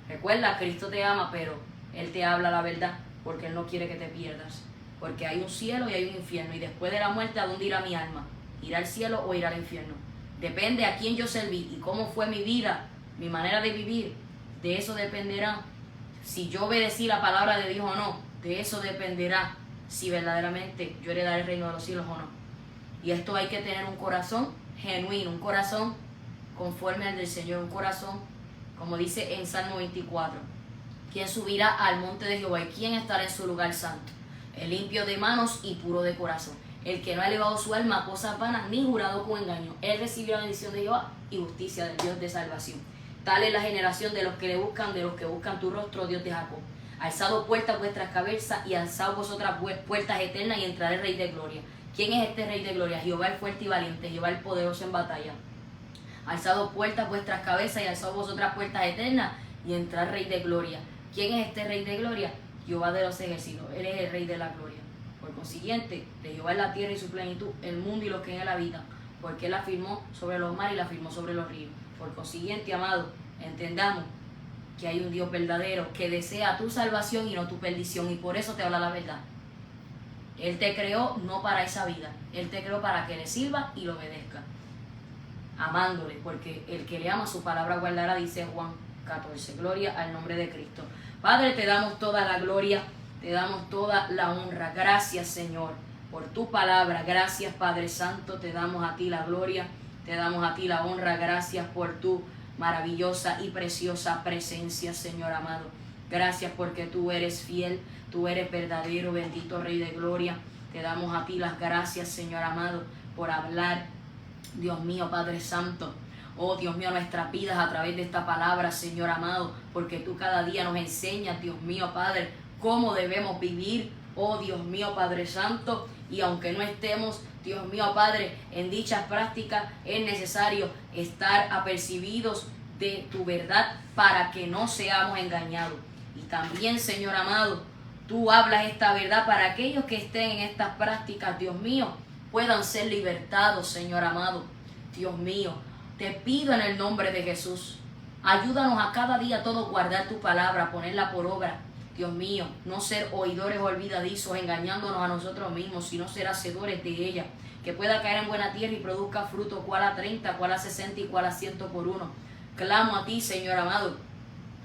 Recuerda, Cristo te ama, pero Él te habla la verdad, porque Él no quiere que te pierdas. Porque hay un cielo y hay un infierno, y después de la muerte, ¿a dónde irá mi alma? ¿Irá al cielo o irá al infierno? Depende a quién yo serví y cómo fue mi vida, mi manera de vivir. De eso dependerá si yo obedecí la palabra de Dios o no. De eso dependerá si verdaderamente yo heredaré el reino de los cielos o no. Y esto hay que tener un corazón genuino, un corazón conforme al del Señor, un corazón, como dice en Salmo 24. ¿Quién subirá al monte de Jehová y quién estará en su lugar santo? El limpio de manos y puro de corazón, el que no ha elevado su alma a cosas vanas ni jurado con engaño. Él recibió la bendición de Jehová y justicia del Dios de salvación. Tal es la generación de los que le buscan, de los que buscan tu rostro, Dios de Jacob. Alzado puertas vuestras cabezas y alzado vosotras puertas eternas y entrará el Rey de Gloria. ¿Quién es este Rey de Gloria? Jehová el fuerte y valiente, Jehová el poderoso en batalla. Alzado puertas vuestras cabezas y alzado vosotras puertas eternas y entrará el Rey de Gloria. ¿Quién es este Rey de Gloria? Jehová de los ejércitos, Él es el Rey de la Gloria. Por consiguiente, de Jehová es la tierra y su plenitud, el mundo y los que en él habitan, porque Él la firmó sobre los mares y la firmó sobre los ríos. Por consiguiente, amado, entendamos que hay un Dios verdadero que desea tu salvación y no tu perdición, y por eso te habla la verdad. Él te creó no para esa vida, Él te creó para que le sirva y lo obedezca, amándole, porque el que le ama su palabra guardará, dice Juan 14. Gloria al nombre de Cristo. Padre, te damos toda la gloria, te damos toda la honra. Gracias, Señor, por tu palabra. Gracias, Padre Santo, te damos a ti la gloria, te damos a ti la honra. Gracias por tu maravillosa y preciosa presencia, Señor amado. Gracias porque tú eres fiel, tú eres verdadero, bendito Rey de Gloria. Te damos a ti las gracias, Señor amado, por hablar, Dios mío, Padre Santo. Oh, Dios mío, nuestras vidas a través de esta palabra, Señor amado, porque tú cada día nos enseñas, Dios mío, Padre, cómo debemos vivir, oh Dios mío, Padre Santo, y aunque no estemos, Dios mío, Padre, en dichas prácticas, es necesario estar apercibidos de tu verdad para que no seamos engañados. Y también, Señor amado, tú hablas esta verdad para aquellos que estén en estas prácticas, Dios mío, puedan ser libertados, Señor amado. Dios mío, te pido en el nombre de Jesús, ayúdanos a cada día todos guardar tu palabra, ponerla por obra. Dios mío, no ser oidores olvidadizos, engañándonos a nosotros mismos, sino ser hacedores de ella. Que pueda caer en buena tierra y produzca fruto, cual a 30, cual a 60 y cual a 100 por uno. Clamo a ti, Señor amado,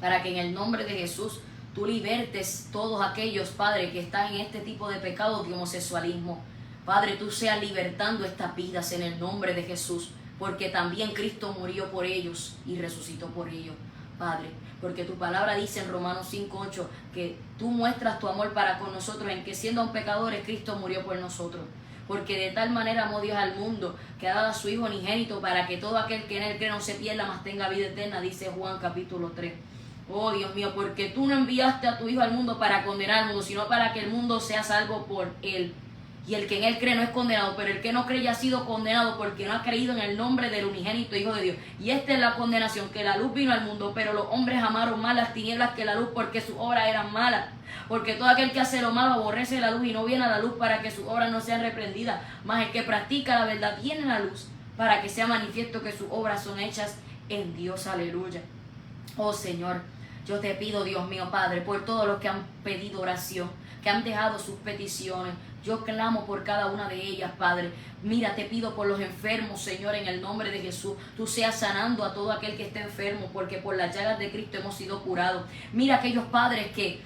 para que en el nombre de Jesús tú libertes todos aquellos, Padre, que están en este tipo de pecados de homosexualismo. Padre, tú seas libertando estas vidas en el nombre de Jesús, porque también Cristo murió por ellos y resucitó por ellos, Padre. Porque tu palabra dice en Romanos 5:8 que tú muestras tu amor para con nosotros, en que siendo aún pecadores, Cristo murió por nosotros. Porque de tal manera amó Dios al mundo, que ha dado a su Hijo unigénito, para que todo aquel que en él cree no se pierda, mas tenga vida eterna, dice Juan capítulo 3. Oh Dios mío, porque tú no enviaste a tu Hijo al mundo para condenar al mundo, sino para que el mundo sea salvo por él. Y el que en él cree no es condenado, pero el que no cree ya ha sido condenado porque no ha creído en el nombre del unigénito Hijo de Dios. Y esta es la condenación, que la luz vino al mundo, pero los hombres amaron más las tinieblas que la luz, porque sus obras eran malas. Porque todo aquel que hace lo malo aborrece la luz y no viene a la luz para que sus obras no sean reprendidas. Mas el que practica la verdad viene a la luz para que sea manifiesto que sus obras son hechas en Dios. Aleluya. Oh Señor, yo te pido, Dios mío, Padre, por todos los que han pedido oración, que han dejado sus peticiones. Yo clamo por cada una de ellas, Padre. Mira, te pido por los enfermos, Señor, en el nombre de Jesús. Tú seas sanando a todo aquel que esté enfermo, porque por las llagas de Cristo hemos sido curados. Mira aquellos padres que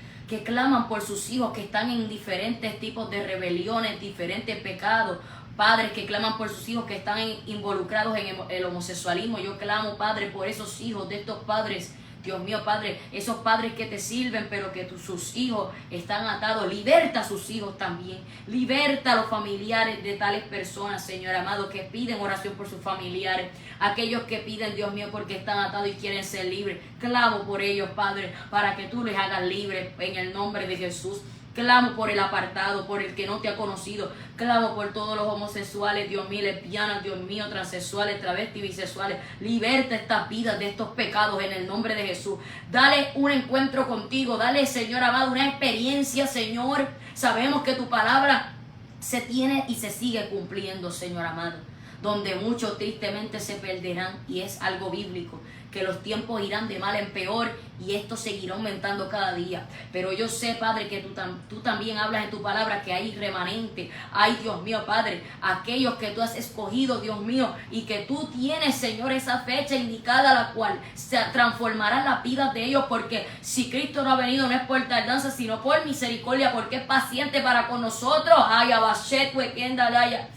claman por sus hijos, que están en diferentes tipos de rebeliones, diferentes pecados. Padres que claman por sus hijos, que están involucrados en el homosexualismo. Yo clamo, Padre, por esos hijos de estos padres. Dios mío, Padre, esos padres que te sirven, pero que sus hijos están atados. Liberta a sus hijos también. Liberta a los familiares de tales personas, Señor amado, que piden oración por sus familiares. Aquellos que piden, Dios mío, porque están atados y quieren ser libres. Clamo por ellos, Padre, para que tú les hagas libres en el nombre de Jesús. Clamo por el apartado, por el que no te ha conocido. Clamo por todos los homosexuales, Dios mío, lesbianas, Dios mío, transexuales, travestis, bisexuales. Liberta estas vidas de estos pecados en el nombre de Jesús. Dale un encuentro contigo. Dale, Señor amado, una experiencia, Señor. Sabemos que tu palabra se tiene y se sigue cumpliendo, Señor amado. Donde muchos tristemente se perderán, y es algo bíblico, que los tiempos irán de mal en peor y esto seguirá aumentando cada día. Pero yo sé, Padre, que tú también hablas en tu palabra que hay remanente. Ay, Dios mío, Padre, aquellos que tú has escogido, Dios mío, y que tú tienes, Señor, esa fecha indicada, la cual se transformará las vidas de ellos, porque si Cristo no ha venido no es por tardanza, sino por misericordia, porque es paciente para con nosotros. Ay, abashetue, kendalaya.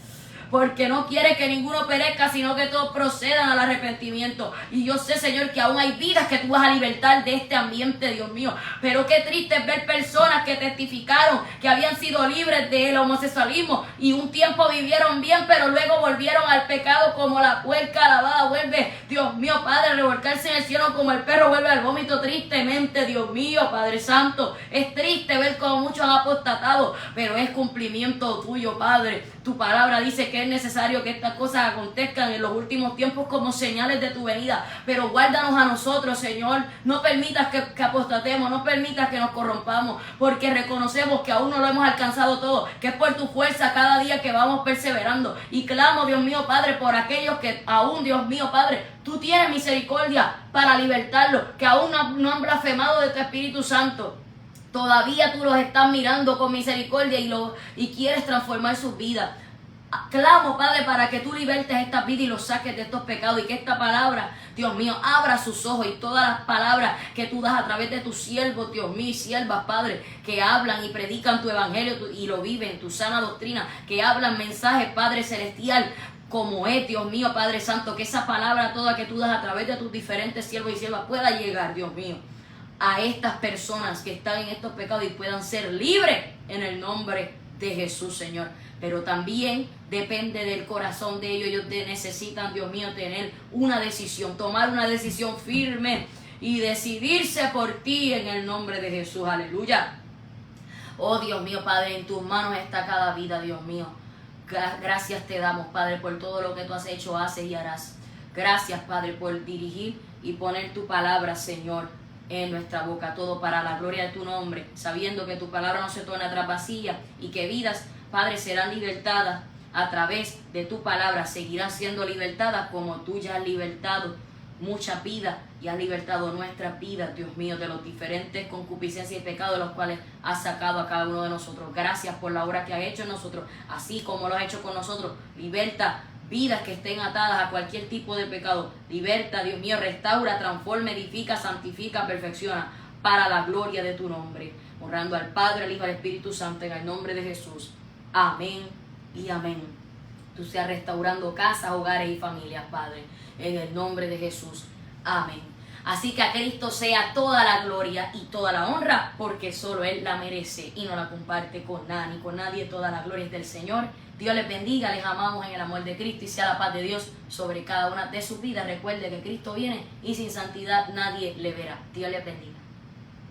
Porque no quiere que ninguno perezca, sino que todos procedan al arrepentimiento. Y yo sé, Señor, que aún hay vidas que tú vas a libertar de este ambiente, Dios mío. Pero qué triste es ver personas que testificaron que habían sido libres del homosexualismo y un tiempo vivieron bien, pero luego volvieron al pecado como la puerca lavada vuelve, Dios mío, Padre, a revolcarse en el cielo como el perro vuelve al vómito tristemente, Dios mío, Padre Santo. Es triste ver cómo muchos han apostatado, pero es cumplimiento tuyo, Padre. Tu palabra dice que es necesario que estas cosas acontezcan en los últimos tiempos como señales de tu venida. Pero guárdanos a nosotros, Señor. No permitas que apostatemos, no permitas que nos corrompamos, porque reconocemos que aún no lo hemos alcanzado todo, que es por tu fuerza cada día que vamos perseverando. Y clamo, Dios mío, Padre, por aquellos que aún, Dios mío, Padre, tú tienes misericordia para libertarlos, que aún no han blasfemado de tu Espíritu Santo. Todavía tú los estás mirando con misericordia y quieres transformar sus vidas. Clamo, Padre, para que tú libertes estas vidas y los saques de estos pecados, y que esta palabra, Dios mío, abra sus ojos, y todas las palabras que tú das a través de tus siervos, Dios mío, y siervas, Padre, que hablan y predican tu evangelio y lo viven, tu sana doctrina, que hablan mensajes, Padre celestial, como es, Dios mío, Padre Santo, que esa palabra toda que tú das a través de tus diferentes siervos y siervas pueda llegar, Dios mío, a estas personas que están en estos pecados y puedan ser libres en el nombre de Jesús, Señor. Pero también depende del corazón de ellos. Ellos necesitan, Dios mío, tener una decisión, tomar una decisión firme y decidirse por ti en el nombre de Jesús. Aleluya. Oh Dios mío, Padre, en tus manos está cada vida, Dios mío. Gracias te damos, Padre, por todo lo que tú has hecho, haces y harás. Gracias, Padre, por dirigir y poner tu palabra, Señor, en nuestra boca, todo para la gloria de tu nombre, sabiendo que tu palabra no se torna tras vacía y que vidas, Padre, serán libertadas a través de tu palabra seguirán siendo libertadas como tú ya has libertado mucha vida y has libertado nuestras vidas, Dios mío, de los diferentes concupiscencias y pecados de los cuales has sacado a cada uno de nosotros. Gracias por la obra que has hecho en nosotros, así como lo has hecho con nosotros. Liberta vidas que estén atadas a cualquier tipo de pecado. Liberta, Dios mío, restaura, transforma, edifica, santifica, perfecciona para la gloria de tu nombre. Honrando al Padre, al Hijo, al Espíritu Santo, en el nombre de Jesús. Amén y amén. Tú seas restaurando casas, hogares y familias, Padre, en el nombre de Jesús. Amén. Así que a Cristo sea toda la gloria y toda la honra, porque solo Él la merece y no la comparte con nada ni con nadie. Toda la gloria es del Señor. Dios les bendiga, les amamos en el amor de Cristo y sea la paz de Dios sobre cada una de sus vidas. Recuerde que Cristo viene y sin santidad nadie le verá. Dios les bendiga.